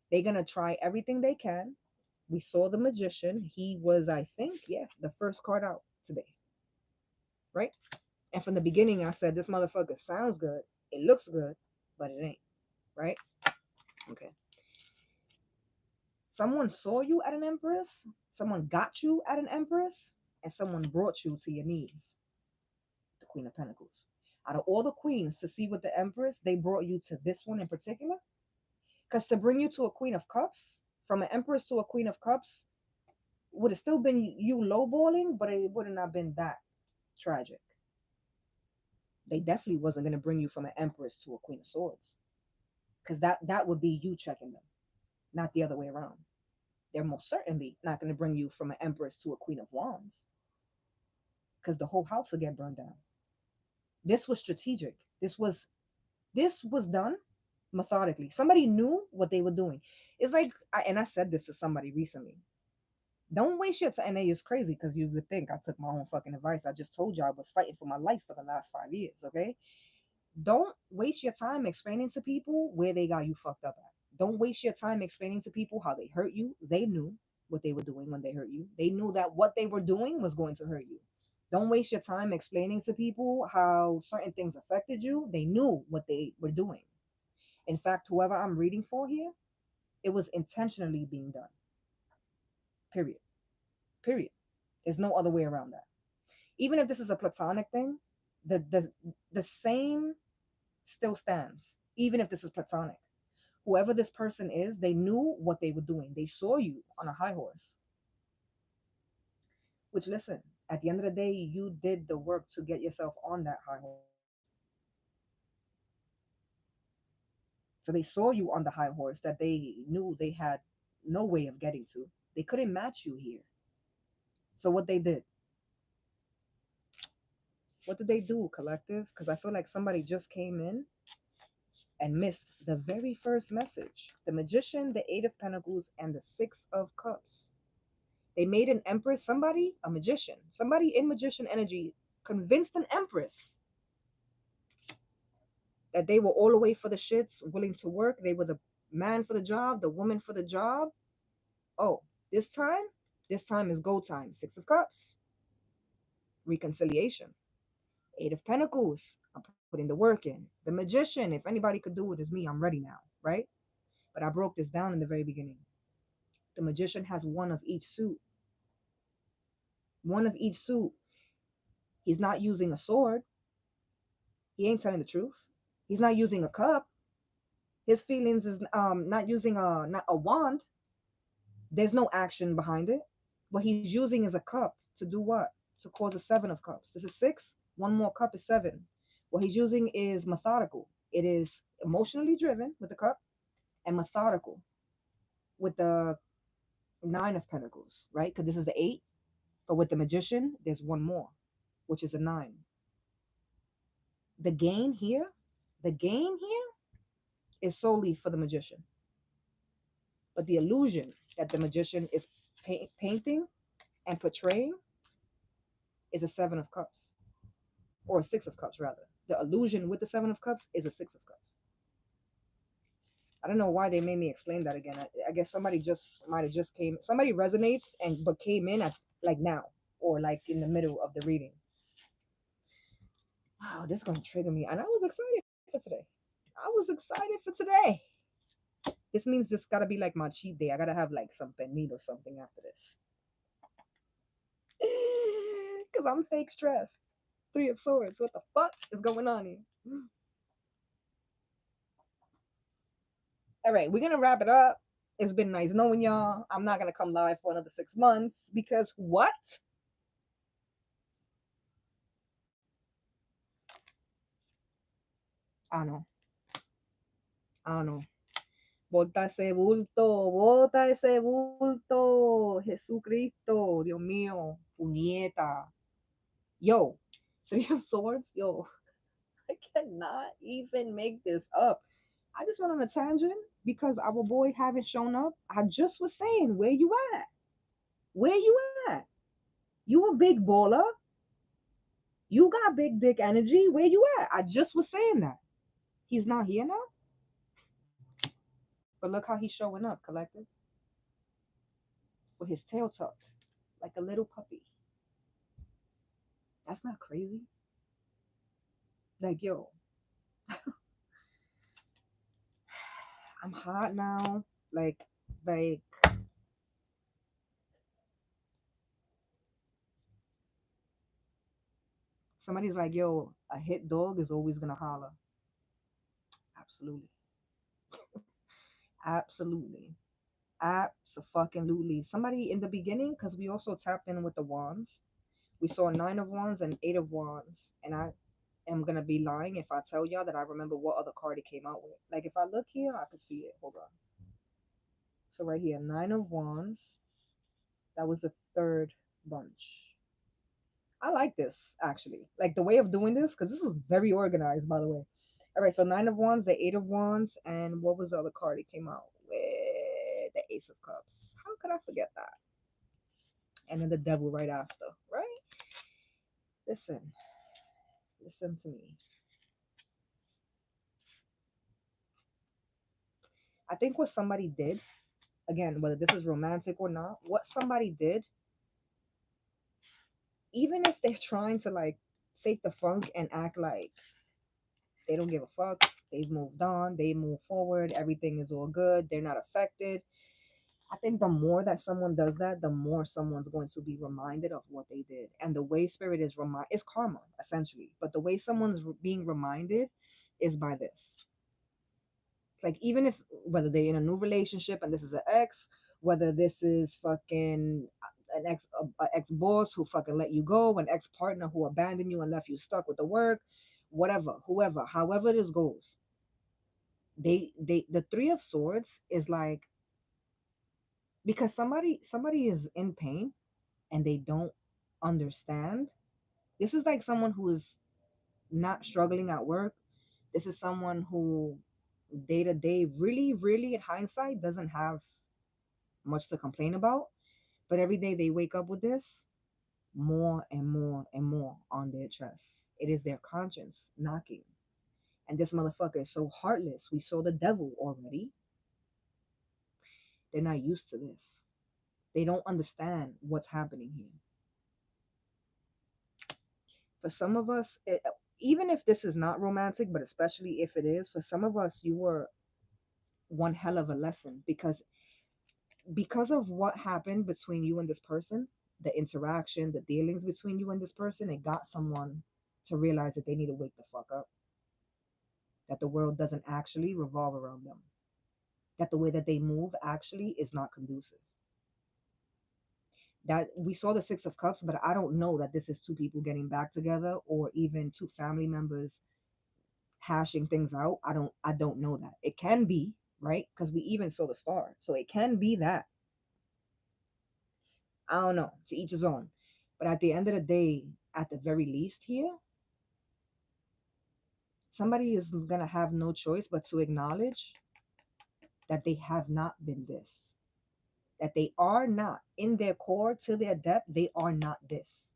They're gonna try everything they can. We saw the magician. He was, I think, yeah, the first card out today, right? And from the beginning, I said this motherfucker sounds good, it looks good, but it ain't, right? Okay. Someone saw you at an Empress, someone got you at an Empress, and someone brought you to your knees. The Queen of Pentacles. Out of all the queens to see with the Empress, they brought you to this one in particular. Because to bring you to a Queen of Cups, from an Empress to a Queen of Cups, would have still been you lowballing, but it wouldn't have been that tragic. They definitely wasn't going to bring you from an Empress to a Queen of Swords. Because that would be you checking them, not the other way around. They're most certainly not going to bring you from an Empress to a Queen of Wands, because the whole house will get burned down. This was strategic. This was done methodically. Somebody knew what they were doing. It's like, I said this to somebody recently. Don't waste your time. And it's crazy because you would think I took my own fucking advice. I just told you I was fighting for my life for the last 5 years, okay? Don't waste your time explaining to people where they got you fucked up at. Don't waste your time explaining to people how they hurt you. They knew what they were doing when they hurt you. They knew that what they were doing was going to hurt you. Don't waste your time explaining to people how certain things affected you. They knew what they were doing. In fact, whoever I'm reading for here, it was intentionally being done. Period. Period. There's no other way around that. Even if this is a platonic thing, the same still stands. Even if this is platonic. Whoever this person is, they knew what they were doing. They saw you on a high horse. Which, listen, at the end of the day, you did the work to get yourself on that high horse. So they saw you on the high horse that they knew they had no way of getting to. They couldn't match you here. So what did they do, collective? Because I feel like somebody just came in and missed the very first message. The Magician, the Eight of Pentacles, and the Six of Cups. They made an empress, somebody, a magician, somebody in magician energy convinced an empress that they were all the way for the shits, willing to work. They were the man for the job, the woman for the job. Oh, this time is go time. Six of Cups, reconciliation. Eight of Pentacles, I'm putting the work in. The Magician, if anybody could do it, is me. I'm ready now, right? But I broke this down in the very beginning. The Magician has one of each suit. One of each suit. He's not using a sword. He ain't telling the truth. He's not using a cup. His feelings is not using not a wand. There's no action behind it. What he's using is a cup to do what? To cause a Seven of Cups. This is six. One more cup is seven. What he's using is methodical. It is emotionally driven with the cup and methodical with the Nine of Pentacles, right? Because this is the eight. But with the Magician, there's one more, which is a nine. The gain here is solely for the Magician. But the illusion that the Magician is painting and portraying is a Seven of Cups. Or a Six of Cups, rather. The illusion with the Seven of Cups is a Six of Cups. I don't know why they made me explain that again. I guess somebody just might have just came. Somebody resonates but came in at like now or like in the middle of the reading. Wow, this is gonna trigger me, and I was excited for today. I was excited for today. This means this gotta be like my cheat day. I gotta have like some penit or something after this, because I'm fake stressed. Three of Swords. What the fuck is going on here? All right, we're gonna wrap it up. It's been nice knowing y'all. I'm not gonna come live for another 6 months because what? I don't know. Bota ese bulto, bota ese bulto. Jesucristo, Dios mío, puñeta. Yo, Three of Swords, yo, I cannot even make this up. I just went on a tangent because our boy haven't shown up. I just was saying, where you at? Where you at? You a big baller. You got big dick energy. Where you at? I just was saying that. He's not here now. But look how he's showing up, collective. With his tail tucked, like a little puppy. That's not crazy. Like, yo, I'm hot now. Like, somebody's like, yo, a hit dog is always gonna holler. Absolutely. Absolutely. Absolutely. Somebody in the beginning, because we also tapped in with the wands. We saw Nine of Wands and Eight of Wands. And I am gonna be lying if I tell y'all that I remember what other card it came out with. Like if I look here, I can see it. Hold on. So right here, Nine of Wands. That was the third bunch. I like this actually. Like the way of doing this, because this is very organized, by the way. All right, so Nine of Wands, the Eight of Wands, and what was the other card it came out with? The Ace of Cups. How could I forget that? And then the Devil right after, right? Listen to me. I think what somebody did, again, whether this is romantic or not, what somebody did, even if they're trying to like fake the funk and act like they don't give a fuck, they've moved on, they move forward, everything is all good, they're not affected. I think the more that someone does that, the more someone's going to be reminded of what they did. And the way spirit is it's karma, essentially. But the way someone's being reminded is by this. It's like, even if, whether they're in a new relationship and this is an ex, whether this is fucking an ex boss who fucking let you go, an ex partner who abandoned you and left you stuck with the work, whatever, whoever, however this goes, The Three of Swords is like, because somebody is in pain and they don't understand. This is like someone who is not struggling at work. This is someone who day to day, really, really, in hindsight, doesn't have much to complain about. But every day they wake up with this more and more and more on their chest. It is their conscience knocking. And this motherfucker is so heartless. We saw the devil already. They're not used to this. They don't understand what's happening here. For some of us, even if this is not romantic, but especially if it is, for some of us, you were one hell of a lesson, because of what happened between you and this person, the interaction, the dealings between you and this person, it got someone to realize that they need to wake the fuck up, that the world doesn't actually revolve around them, that the way that they move actually is not conducive. That we saw the Six of Cups, but I don't know that this is two people getting back together or even two family members hashing things out. I don't know that. It can be, right? Because we even saw the star. So it can be that. I don't know. To each his own. But at the end of the day, at the very least here, somebody is gonna have no choice but to acknowledge that they have not been this. That they are not in their core, to their depth, they are not this.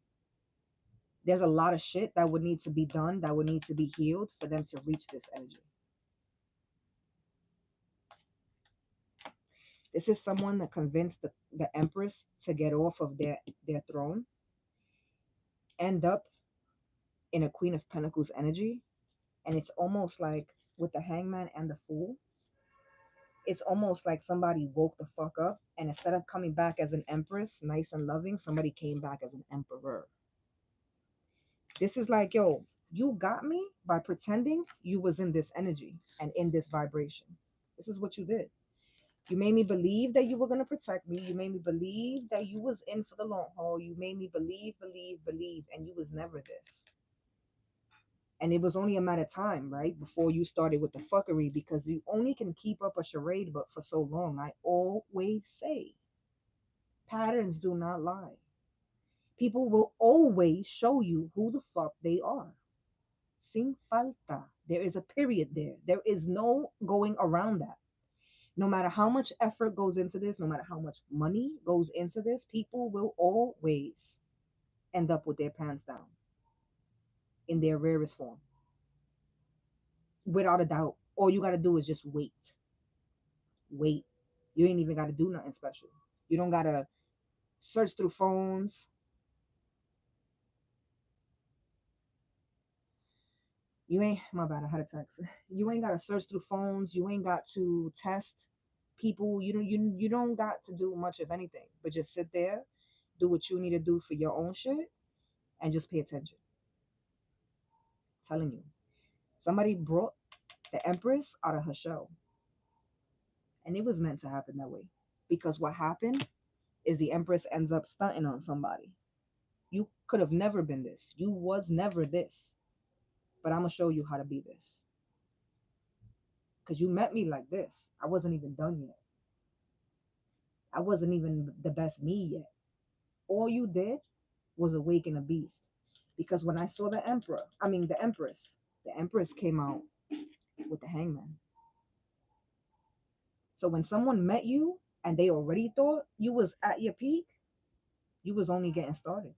There's a lot of shit that would need to be done, that would need to be healed for them to reach this energy. This is someone that convinced the Empress to get off of their throne, end up in a Queen of Pentacles energy. And it's almost like with the Hangman and the Fool, it's almost like somebody woke the fuck up, and instead of coming back as an Empress, nice and loving, somebody came back as an Emperor. This is like, yo, you got me by pretending you was in this energy and in this vibration. This is what you did. You made me believe that you were going to protect me. You made me believe that you was in for the long haul. You made me believe, and you was never this. And it was only a matter of time, right, before you started with the fuckery, because you only can keep up a charade but for so long. I always say, patterns do not lie. People will always show you who the fuck they are. Sin falta. There is a period there. There is no going around that. No matter how much effort goes into this, no matter how much money goes into this, people will always end up with their pants down in their rarest form. Without a doubt. All you got to do is just wait. Wait. You ain't even got to do nothing special. You don't got to search through phones. You ain't, my bad, I had a text. You ain't got to search through phones. You ain't got to test people. You don't got to do much of anything, but just sit there, do what you need to do for your own shit, and just pay attention. I'm telling you, somebody brought the Empress out of her shell, and it was meant to happen that way. Because what happened is the Empress ends up stunting on somebody. You could have never been this. You was never this. But I'm gonna show you how to be this. Because you met me like this. I wasn't even done yet. I wasn't even the best me yet. All you did was awaken a beast. Because when I saw the Empress came out with the Hangman. So when someone met you and they already thought you was at your peak, you was only getting started.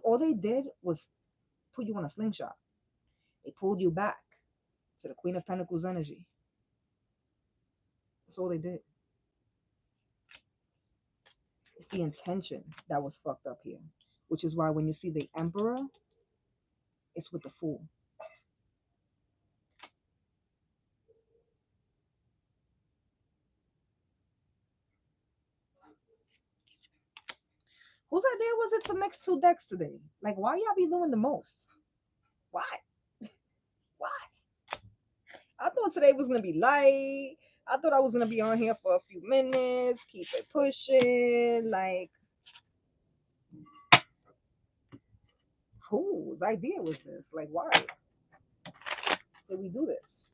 All they did was put you on a slingshot. They pulled you back to the Queen of Pentacles energy. That's all they did. It's the intention that was fucked up here, which is why when you see the Emperor, it's with the Fool. Whose idea was it to mix two decks today? Like, why y'all be doing the most? Why? Why? I thought today was gonna be light. I thought I was gonna be on here for a few minutes, keep it pushing. Like, whose idea was this? Like, why did we do this?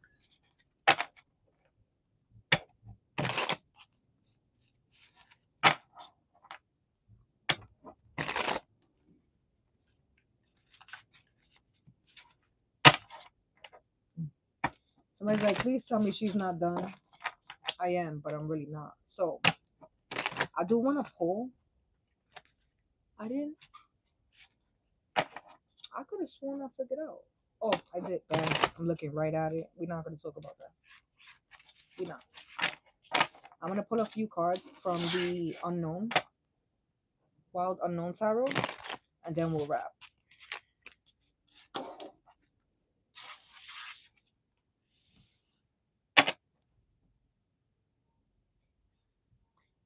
Somebody's like, please tell me she's not done. I am, but I'm really not. So I do want to pull. I didn't. I could have sworn I took it out. Oh, I did. Damn, I'm looking right at it. We're not going to talk about that. We're not. I'm going to pull a few cards from the unknown, wild unknown tarot, and then we'll wrap.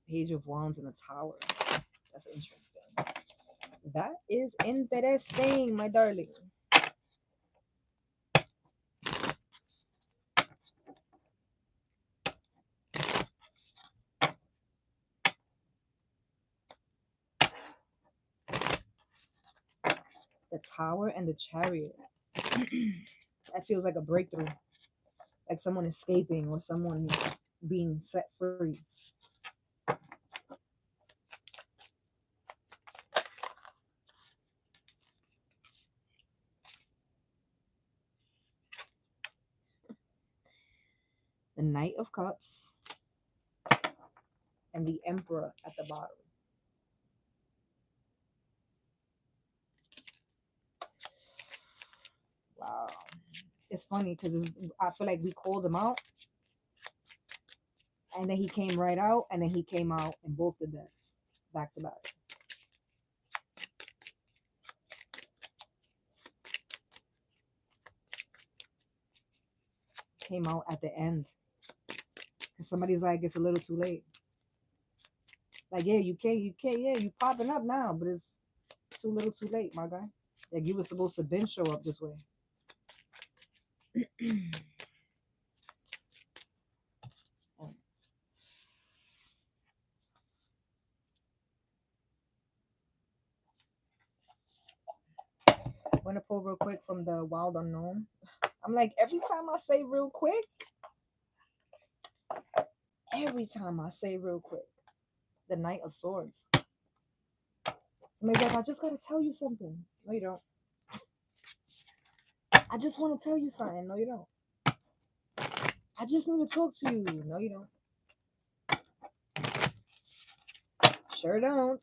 Page of Wands in the Tower. That's interesting. That is interesting, my darling. The Tower and the Chariot. That feels like a breakthrough. Like someone escaping or someone being set free. The Knight of Cups and the Emperor at the bottom. Wow. It's funny because I feel like we called him out and then he came right out and then he came out in both the decks back to back. Came out at the end because somebody's like, it's a little too late. Like, yeah, you can't, yeah, you popping up now, but it's too little too late, my guy. Like, you were supposed to then show up this way. I'm gonna pull real quick from the Wild Unknown. I'm like, every time I say real quick, the Knight of Swords. Somebody's like, I just gotta tell you something. No, you don't. I just want to tell you something. No, you don't. I just need to talk to you. No, you don't. Sure don't.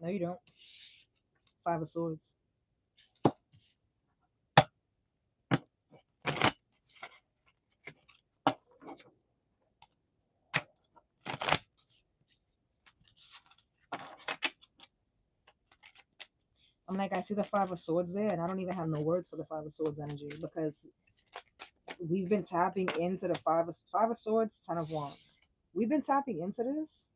No, you don't. Five of Swords. I'm like, I see the Five of Swords there, and I don't even have no words for the Five of Swords energy because we've been tapping into the Five of Swords, Ten of Wands. We've been tapping into this,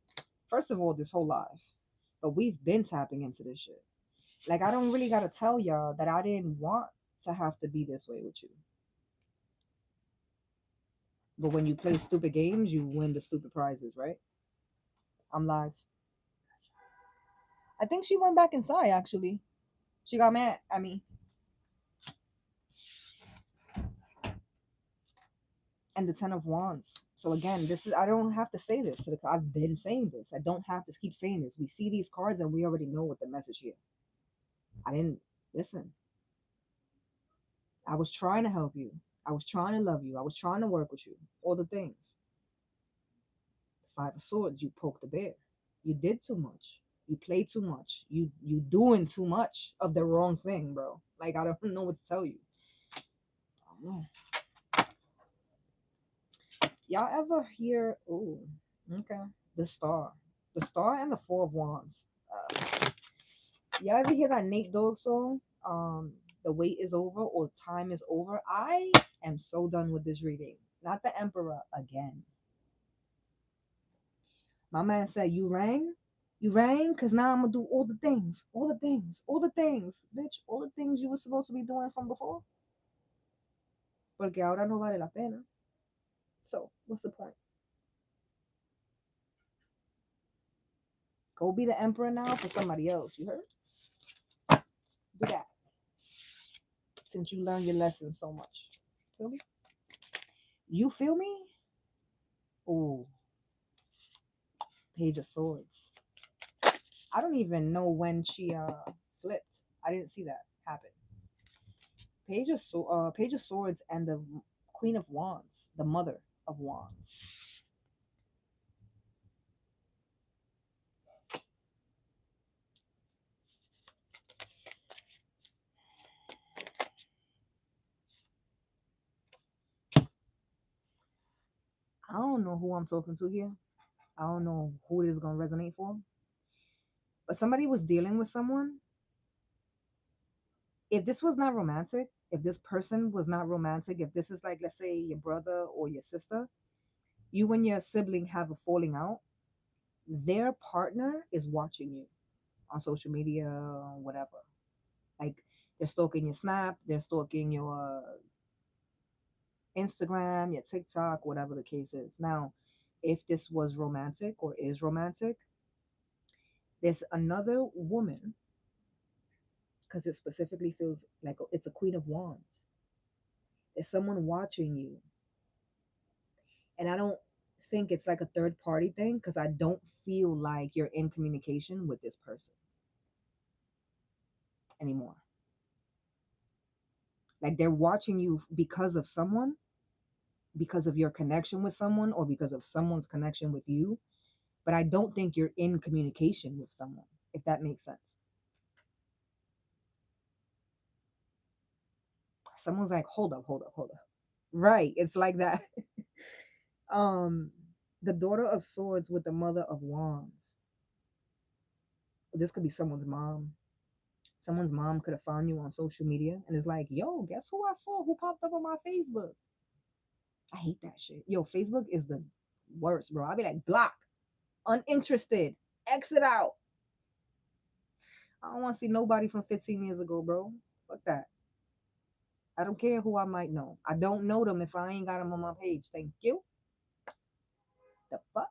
first of all, this whole life. But we've been tapping into this shit. Like, I don't really gotta tell y'all that I didn't want to have to be this way with you. But when you play stupid games, you win the stupid prizes, right? I'm live. I think she went back inside, actually. She got mad at me. And the Ten of Wands. So again, this is, I don't have to say this. I've been saying this. I don't have to keep saying this. We see these cards and we already know what the message here. I didn't listen. I was trying to help you. I was trying to love you. I was trying to work with you. All the things. The Five of Swords, you poked the bear. You did too much. You played too much. You doing too much of the wrong thing, bro. Like, I don't know what to tell you. I don't know. Y'all ever hear? Oh, okay. The Star and the Four of Wands. Y'all ever hear that Nate Dogg song? The wait is over or time is over. I am so done with this reading. Not the Emperor again. My man said, "You rang, cause now I'm gonna do all the things, bitch, all the things you were supposed to be doing from before. Porque ahora no vale la pena. So what's the point? Go be the emperor now for somebody else. You heard? Do that. Since you learned your lesson so much. Feel me? You feel me? Oh, Page of Swords. I don't even know when she flipped. I didn't see that happen. Page of Swords and the Queen of Wands, the Mother of Wands. I don't know who I'm talking to here. I don't know who it is gonna resonate for. But somebody was dealing with someone. If this was not romantic, if this person was not romantic, if this is like, let's say, your brother or your sister, you and your sibling have a falling out, their partner is watching you on social media, whatever. Like they're stalking your Snap, they're stalking your Instagram, your TikTok, whatever the case is. Now, if this was romantic or is romantic, there's another woman, because it specifically feels like it's a Queen of Wands. There's someone watching you. And I don't think it's like a third party thing because I don't feel like you're in communication with this person anymore. Like they're watching you because of someone, because of your connection with someone, or because of someone's connection with you. But I don't think you're in communication with someone, if that makes sense. Someone's like, hold up, hold up, hold up. Right. It's like that. um, the daughter of swords with the mother of wands. This could be someone's mom. Someone's mom could have found you on social media and is like, yo, guess who I saw who popped up on my Facebook? I hate that shit. Yo, Facebook is the worst, bro. I'll be like, block, uninterested, exit out. I don't want to see nobody from 15 years ago, bro. Fuck that. I don't care who I might know. I don't know them if I ain't got them on my page. Thank you. The fuck?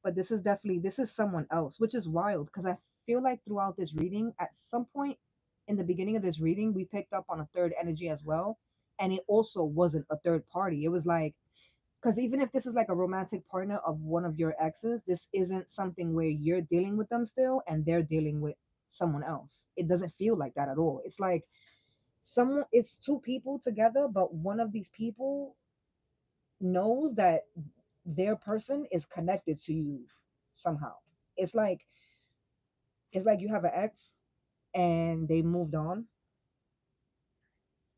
But this is someone else, which is wild because I feel like throughout this reading, at some point in the beginning of this reading, we picked up on a third energy as well. And it also wasn't a third party. It was like, because even if this is like a romantic partner of one of your exes, this isn't something where you're dealing with them still and they're dealing with someone else. It doesn't feel like that at all. It's like it's two people together, but one of these people knows that their person is connected to you somehow. It's like you have an ex and they moved on,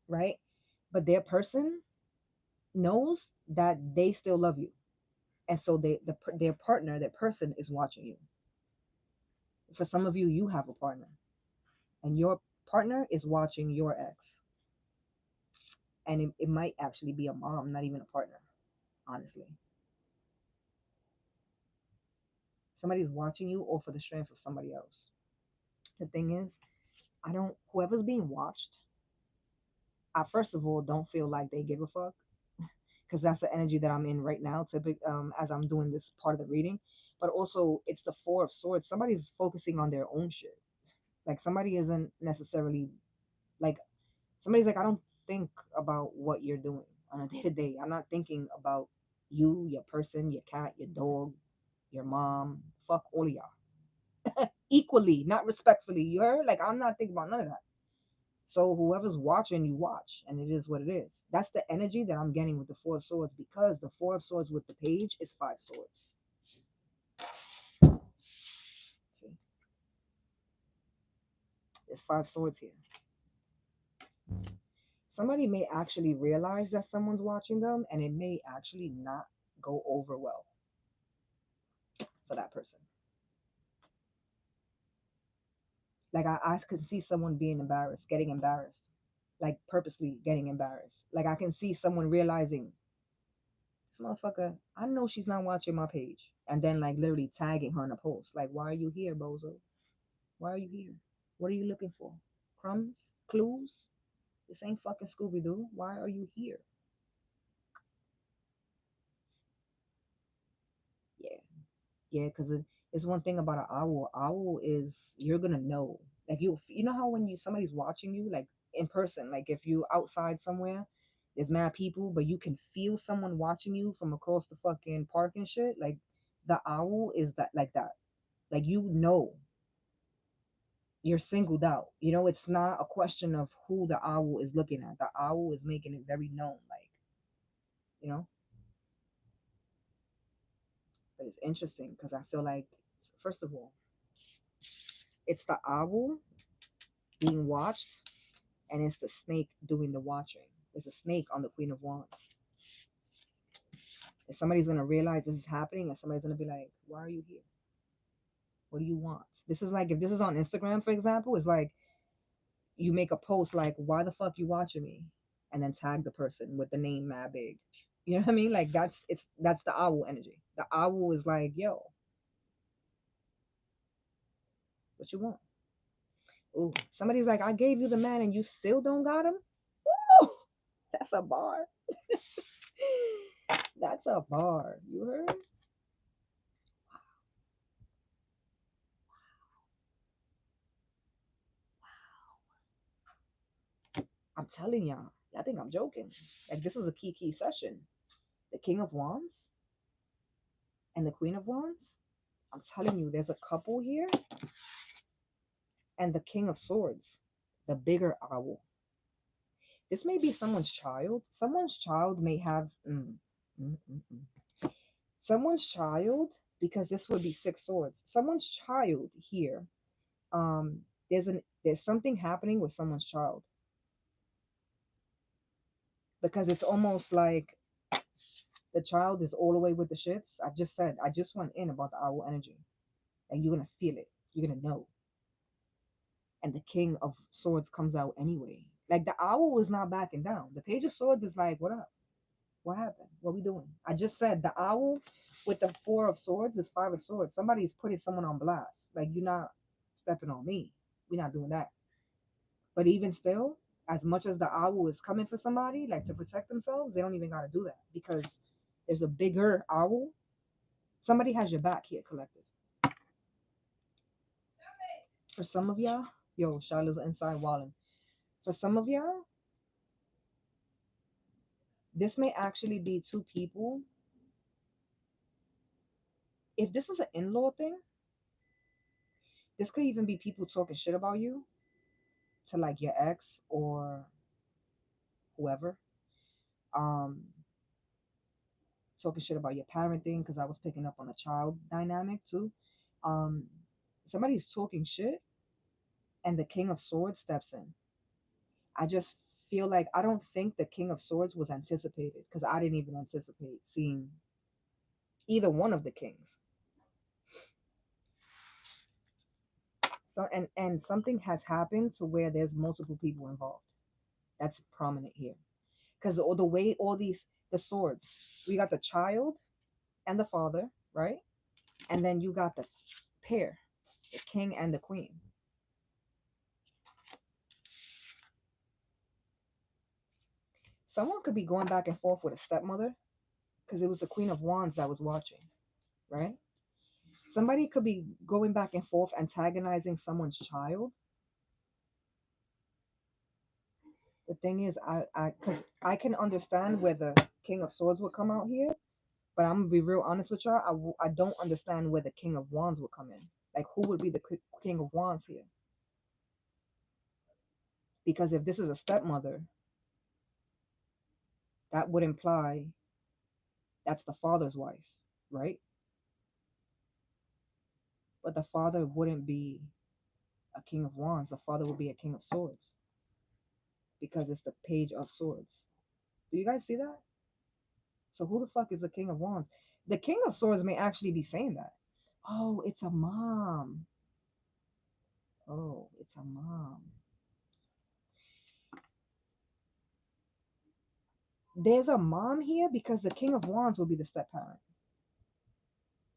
right? But their person knows that they still love you. And so their partner, their person is watching you. For some of you, you have a partner and your partner is watching your ex. And it might actually be a mom, not even a partner, honestly. Somebody's watching you or for the strength of somebody else. The thing is, whoever's being watched, I first of all don't feel like they give a fuck because that's the energy that I'm in right now, as I'm doing this part of the reading. But also, it's the Four of Swords. Somebody's focusing on their own shit. Like somebody isn't necessarily like somebody's like, I don't think about what you're doing on a day to day. I'm not thinking about you, your person, your cat, your dog, your mom. Fuck all of y'all equally, not respectfully. You heard? Like I'm not thinking about none of that. So whoever's watching, you watch, and it is what it is. That's the energy that I'm getting with the Four of Swords because the Four of Swords with the page is Five Swords. See, there's Five Swords here. Somebody may actually realize that someone's watching them, and it may actually not go over well for that person. Like I can see someone being embarrassed, getting embarrassed, like purposely getting embarrassed. Like I can see someone realizing this motherfucker, I know she's not watching my page. And then like literally tagging her in a post. Like, why are you here, bozo? Why are you here? What are you looking for? Crumbs? Clues? This ain't fucking Scooby-Doo. Why are you here? Yeah. Yeah, because it's one thing about an owl. Owl is you're gonna know. Like you know how when you somebody's watching you, like in person, like if you outside somewhere, there's mad people, but you can feel someone watching you from across the fucking park and shit. Like the owl is that like that. Like you know you're singled out. You know, it's not a question of who the owl is looking at. The owl is making it very known, like, you know. But it's interesting because I feel like, first of all, it's the owl being watched, and it's the snake doing the watching. There's a snake on the Queen of Wands. If somebody's gonna realize this is happening, and somebody's gonna be like, "Why are you here? What do you want?" This is like if this is on Instagram, for example, it's like you make a post like, "Why the fuck you watching me?" and then tag the person with the name mad big. You know what I mean? Like that's the owl energy. The owl is like, "Yo, what you want?" Ooh, somebody's like, "I gave you the man and you still don't got him." Woo! That's a bar. That's a bar. You heard? I'm telling y'all. I think I'm joking. Like this is a key session. The King of Wands and the Queen of Wands. I'm telling you, there's a couple here, and the King of Swords, the bigger owl. This may be someone's child. Someone's child may have mm, mm, mm. Someone's child, because this would be six swords. Someone's child here. There's something happening with someone's child because it's almost like the child is all the way with the shits. I just went in about the owl energy, and you're gonna feel it. You're gonna know. And the King of Swords comes out anyway. Like the owl is not backing down. The Page of Swords is like, what up? What happened? What we doing? I just said the owl with the Four of Swords is Five of Swords. Somebody's putting someone on blast. Like you're not stepping on me. We're not doing that. But even still, as much as the owl is coming for somebody, like to protect themselves, they don't even gotta do that because there's a bigger owl. Somebody has your back here, collective. For some of y'all, yo, Charlotte's inside walling. For some of y'all, this may actually be two people. If this is an in-law thing, this could even be people talking shit about you to like your ex or whoever. Um, talking shit about your parenting because I was picking up on a child dynamic too. Um, somebody's talking shit, and the King of Swords steps in. I just feel like I don't think the King of Swords was anticipated because I didn't even anticipate seeing either one of the kings. So and something has happened to where there's multiple people involved. That's prominent here because all the way all these the swords, we got the child and the father, right? And then you got the pair, the king and the queen. Someone could be going back and forth with a stepmother because it was the Queen of Wands that was watching, right? Somebody could be going back and forth antagonizing someone's child. The thing is, because I can understand where the King of Swords would come out here, but I'm gonna be real honest with y'all. I don't understand where the King of Wands would come in. Like, who would be the King of Wands here? Because if this is a stepmother, that would imply that's the father's wife, right? But the father wouldn't be a King of Wands. The father would be a King of Swords because it's the Page of Swords. Do you guys see that? So who the fuck is the King of Wands? The King of Swords may actually be saying that. Oh, it's a mom. Oh, it's a mom. There's a mom here because the King of Wands will be the step parent.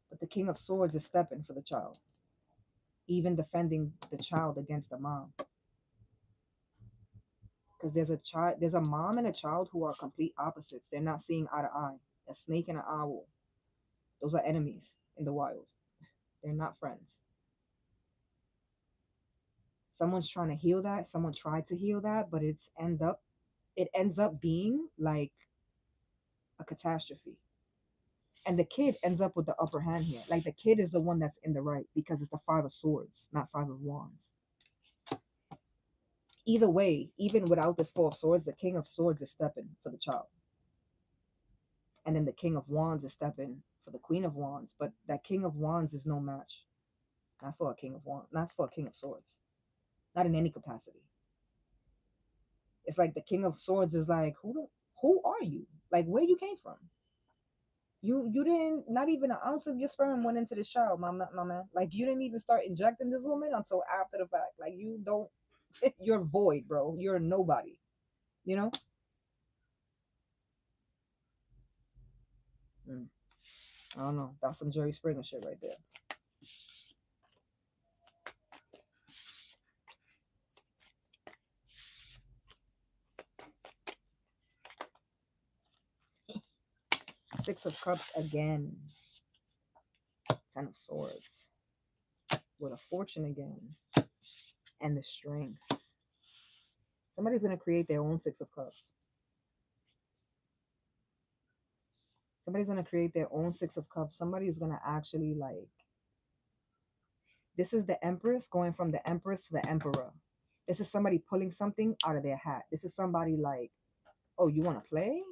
But the King of Swords is stepping for the child, even defending the child against the mom. Because there's a mom and a child who are complete opposites. They're not seeing eye to eye. A snake and an owl. Those are enemies in the wild. They're not friends. Someone's trying to heal that. Someone tried to heal that, but it ends up being like a catastrophe. And the kid ends up with the upper hand here. Like the kid is the one that's in the right because it's the five of swords, not five of wands. Either way, even without this four of swords, the king of swords is stepping for the child. And then the king of wands is stepping for the queen of wands. But that king of wands is no match. Not for a king of wands, not for a king of swords. Not in any capacity. It's like the king of swords is like, who are you? Like where you came from? You didn't, not even an ounce of your sperm went into this child, my man. Like you didn't even start injecting this woman until after the fact. Like you don't, you're void, bro. You're nobody. You know. Mm, I don't know. That's some Jerry Springer shit right there. Six of Cups again. Ten of Swords. With a Fortune again. And the Strength. Somebody's going to create their own Six of Cups. Somebody's going to create their own Six of Cups. Somebody's going to actually like... This is the Empress going from the Empress to the Emperor. This is somebody pulling something out of their hat. This is somebody like, oh, you want to play?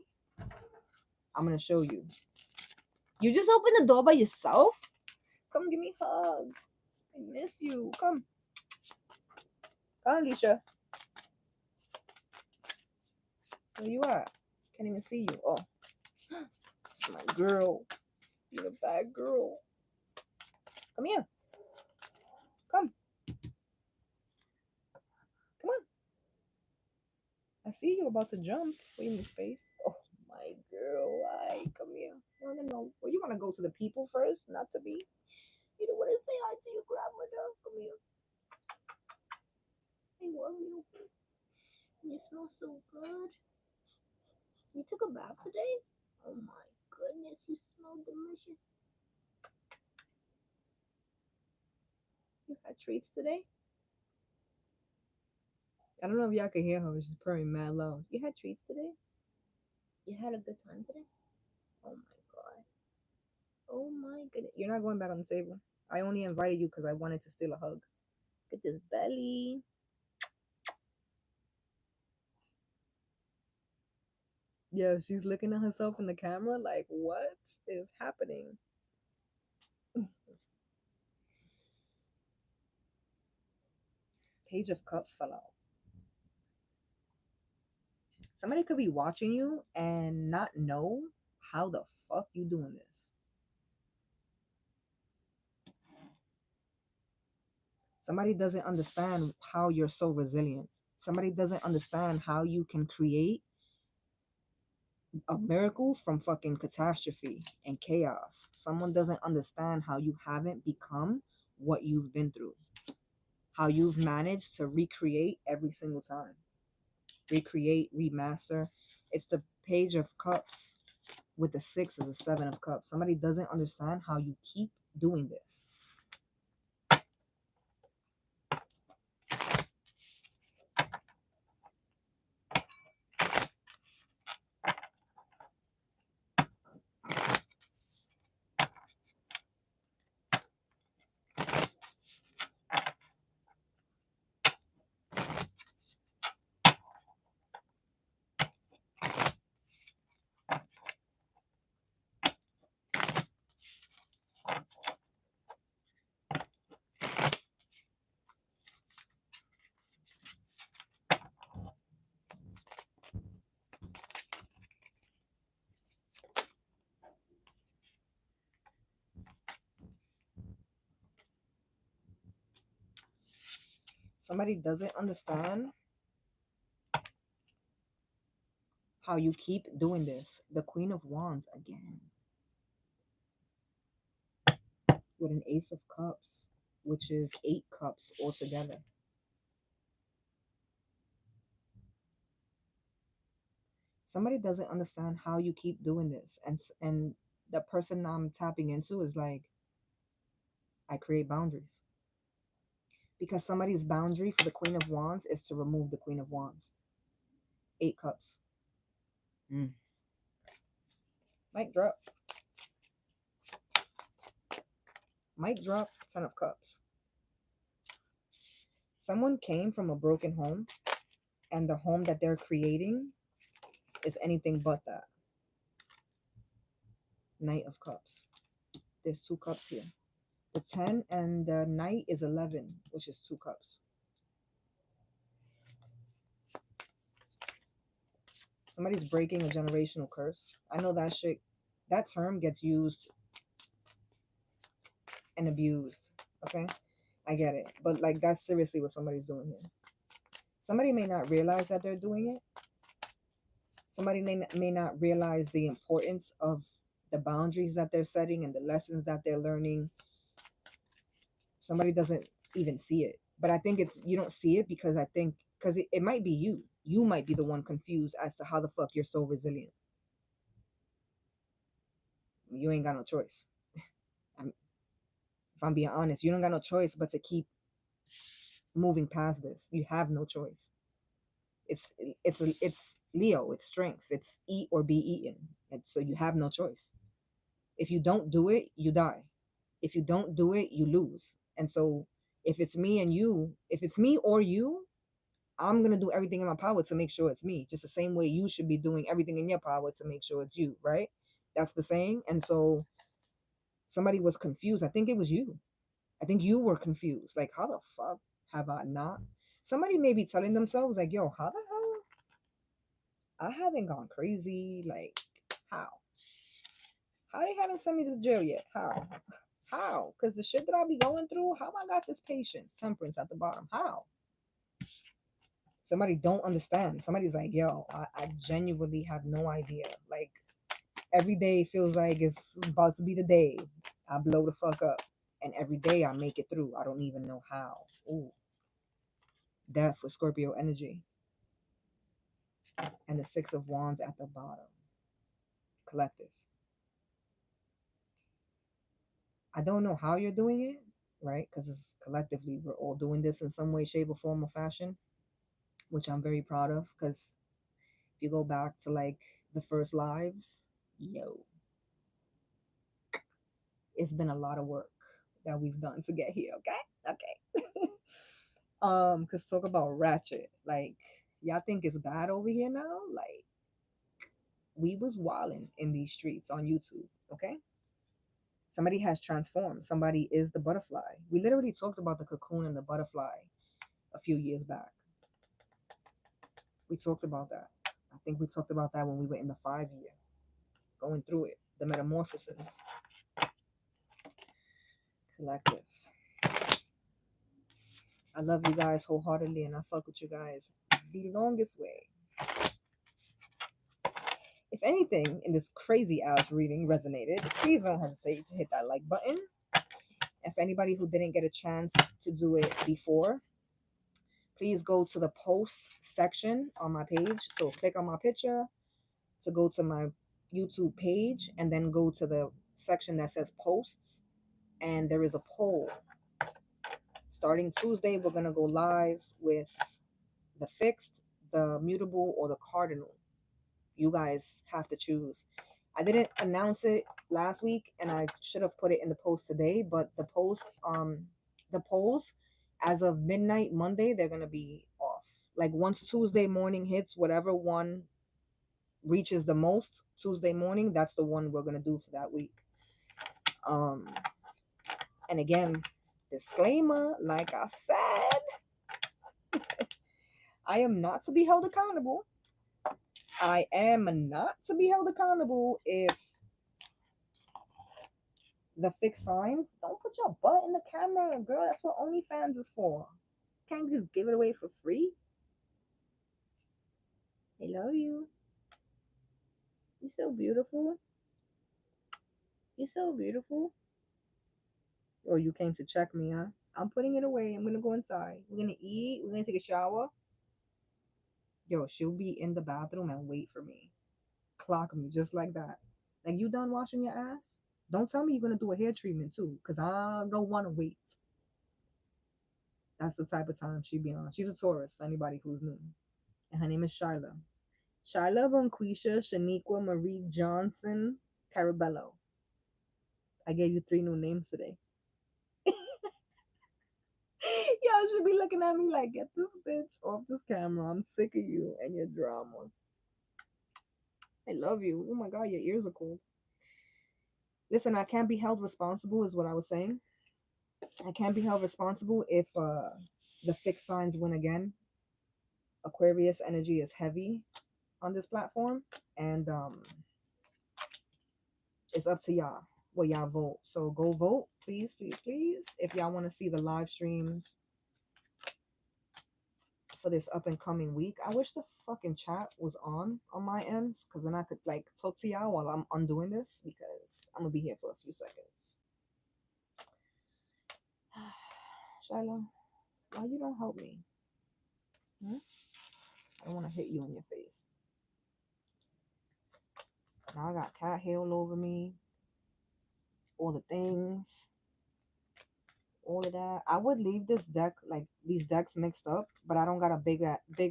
I'm going to show you. You just opened the door by yourself? Come give me a hug. I miss you. Come. Come, Alicia. Where you at? Can't even see you. Oh, it's my girl. You're a bad girl. Come here. Come. Come on. I see you about to jump. Wait in space. Oh, my girl. Why? Come here. I don't know. Well, you want to go to the people first, not to me. You don't want to say hi to your grandmother. Come here. I love you. You smell so good. You took a bath today? Oh my goodness, you smell delicious. You had treats today? I don't know if y'all can hear her. She's purring mad loud. You had treats today? You had a good time today? Oh my god. Oh my goodness. You're not going back on the table. I only invited you because I wanted to steal a hug. Look at this belly. Yeah, she's looking at herself in the camera like, what is happening? Page of Cups fell out. Somebody could be watching you and not know how the fuck you doing this. Somebody doesn't understand how you're so resilient. Somebody doesn't understand how you can create a miracle from fucking catastrophe and chaos. Someone doesn't understand how you haven't become what you've been through. How you've managed to recreate every single time. Recreate, remaster. It's the Page of Cups with the 6 is a 7 of Cups. Somebody doesn't understand how you keep doing this. Somebody doesn't understand how you keep doing this. The Queen of Wands again. With an Ace of Cups, which is 8 cups altogether. Somebody doesn't understand how you keep doing this. And the person I'm tapping into is like, I create boundaries. Because somebody's boundary for the Queen of Wands is to remove the Queen of Wands. 8 cups. Mic drop. Mic drop. 10 of cups. Someone came from a broken home, and the home that they're creating is anything but that. Knight of cups. There's 2 cups here. The 10 and the Knight is 11, which is 2 cups. Somebody's breaking a generational curse. I know that shit, that term gets used and abused. Okay? I get it. But like, that's seriously what somebody's doing here. Somebody may not realize that they're doing it. Somebody may not realize the importance of the boundaries that they're setting and the lessons that they're learning. Somebody doesn't even see it. But I think it's, you don't see it because I think, because it might be you. You might be the one confused as to how the fuck you're so resilient. You ain't got no choice. If I'm being honest, you don't got no choice but to keep moving past this. You have no choice. It's Leo. It's strength. It's eat or be eaten. And so you have no choice. If you don't do it, you die. If you don't do it, you lose. And so if it's me and you, if it's me or you, I'm going to do everything in my power to make sure it's me. Just the same way you should be doing everything in your power to make sure it's you, right? That's the saying. And so somebody was confused. I think it was you. I think you were confused. Like, how the fuck have I not? Somebody may be telling themselves, like, yo, how the hell? I haven't gone crazy. Like, how? How they haven't sent me to jail yet? How? How? Because the shit that I be going through, how I got this patience, temperance at the bottom? How? Somebody don't understand. Somebody's like, yo, I genuinely have no idea. Like, every day feels like it's about to be the day I blow the fuck up. And every day I make it through. I don't even know how. Ooh. Death with Scorpio energy. And the 6 of Wands at the bottom. Collective. I don't know how you're doing it, right? Because it's collectively, we're all doing this in some way, shape, or form or fashion, which I'm very proud of. Because if you go back to like the first lives, yo, it's been a lot of work that we've done to get here. Okay. Because talk about ratchet. Like, y'all think it's bad over here now? Like, we was wilding in these streets on YouTube. Okay. Somebody has transformed. Somebody is the butterfly. We literally talked about the cocoon and the butterfly a few years back. We talked about that. I think we talked about that when we were in the 5-year, going through it, the metamorphosis. Collective. I love you guys wholeheartedly, and I fuck with you guys the longest way. If anything in this crazy ass reading resonated, please don't hesitate to hit that like button. If anybody who didn't get a chance to do it before, please go to the post section on my page. So click on my picture to go to my YouTube page, and then go to the section that says posts, and there is a poll. Starting Tuesday, we're going to go live with the fixed, the mutable, or the cardinal. You guys have to choose. I didn't announce it last week, and I should have put it in the post today, but the polls as of midnight Monday, they're going to be off. Like, once Tuesday morning hits, whatever one reaches the most Tuesday morning, that's the one we're going to do for that week. And again, disclaimer, like I said, I am not to be held accountable. I am not to be held accountable if the fixed signs, don't put your butt in the camera, girl. That's what OnlyFans is for. Can't just give it away for free. I love you. You're so beautiful. You're so beautiful. Or you came to check me, huh? I'm putting it away. I'm gonna go inside. We're gonna eat. We're gonna take a shower. Yo, she'll be in the bathroom and wait for me. Clock me just like that. Like, you done washing your ass? Don't tell me you're gonna do a hair treatment too, because I don't want to wait. That's the type of time she be on. She's a Taurus for anybody who's new. And her name is Shyla. Shyla Bonquisha Shaniqua Marie Johnson Carabello. I gave you 3 new names today. Y'all should be looking at me like, get this bitch off this camera. I'm sick of you and your drama. I love you. Oh my god, your ears are cold. Listen, I can't be held responsible, is what I was saying. I can't be held responsible if the fixed signs win again. Aquarius energy is heavy on this platform, and it's up to y'all what y'all vote. So go vote, please, please, please. If y'all want to see the live streams for this up and coming week, I wish the fucking chat was on my end, because then I could like talk to y'all while I'm undoing this, because I'm gonna be here for a few seconds. Shiloh, why you don't help me? I don't want to hit you in your face. Now I got cat hair all over me. All the things. All of that. I would leave this deck, like these decks mixed up, but I don't got a big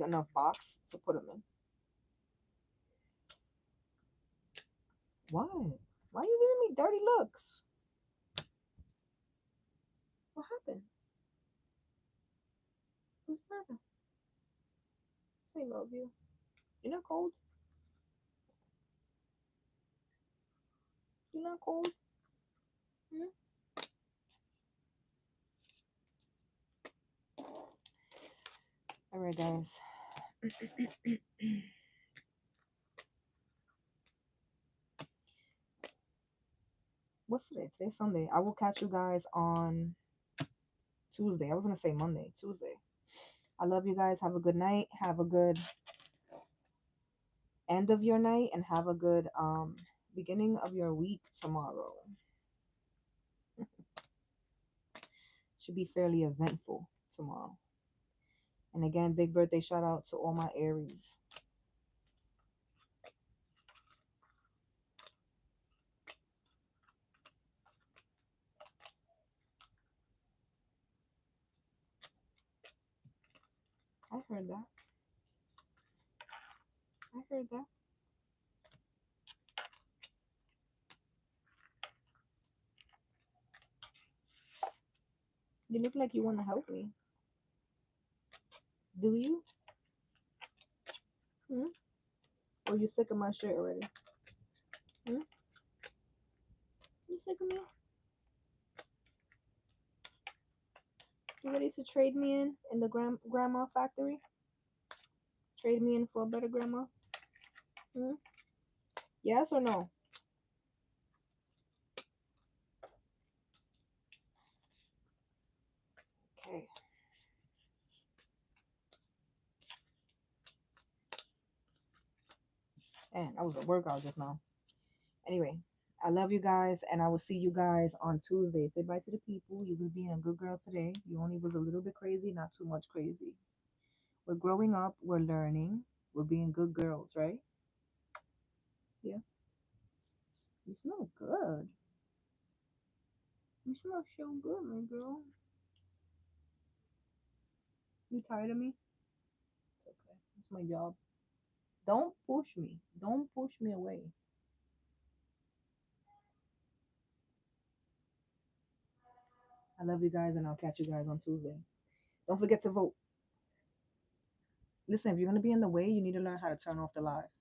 enough box to put them in. Why? Why are you giving me dirty looks? What happened? What's the matter? I love you. You're not cold? You're not cold? Hmm? Alright, guys. What's today? Today's Sunday. I will catch you guys on Tuesday. I was going to say Monday. Tuesday. I love you guys. Have a good night. Have a good end of your night, and have a good beginning of your week tomorrow. Should be fairly eventful tomorrow. And again, big birthday shout out to all my Aries. I heard that. I heard that. You look like you want to help me. Do you? Hmm? Or you sick of my shit already? Hmm? You sick of me? You ready to trade me in the grandma factory? Trade me in for a better grandma? Hmm? Yes or no? Okay. Man, that was a workout just now. Anyway, I love you guys, and I will see you guys on Tuesday. Say bye to the people. You were being a good girl today. You only was a little bit crazy, not too much crazy. We're growing up. We're learning. We're being good girls, right? Yeah. You smell good. You smell so good, my girl. You tired of me? It's okay. It's my job. Don't push me. Don't push me away. I love you guys, and I'll catch you guys on Tuesday. Don't forget to vote. Listen, if you're going to be in the way, you need to learn how to turn off the live.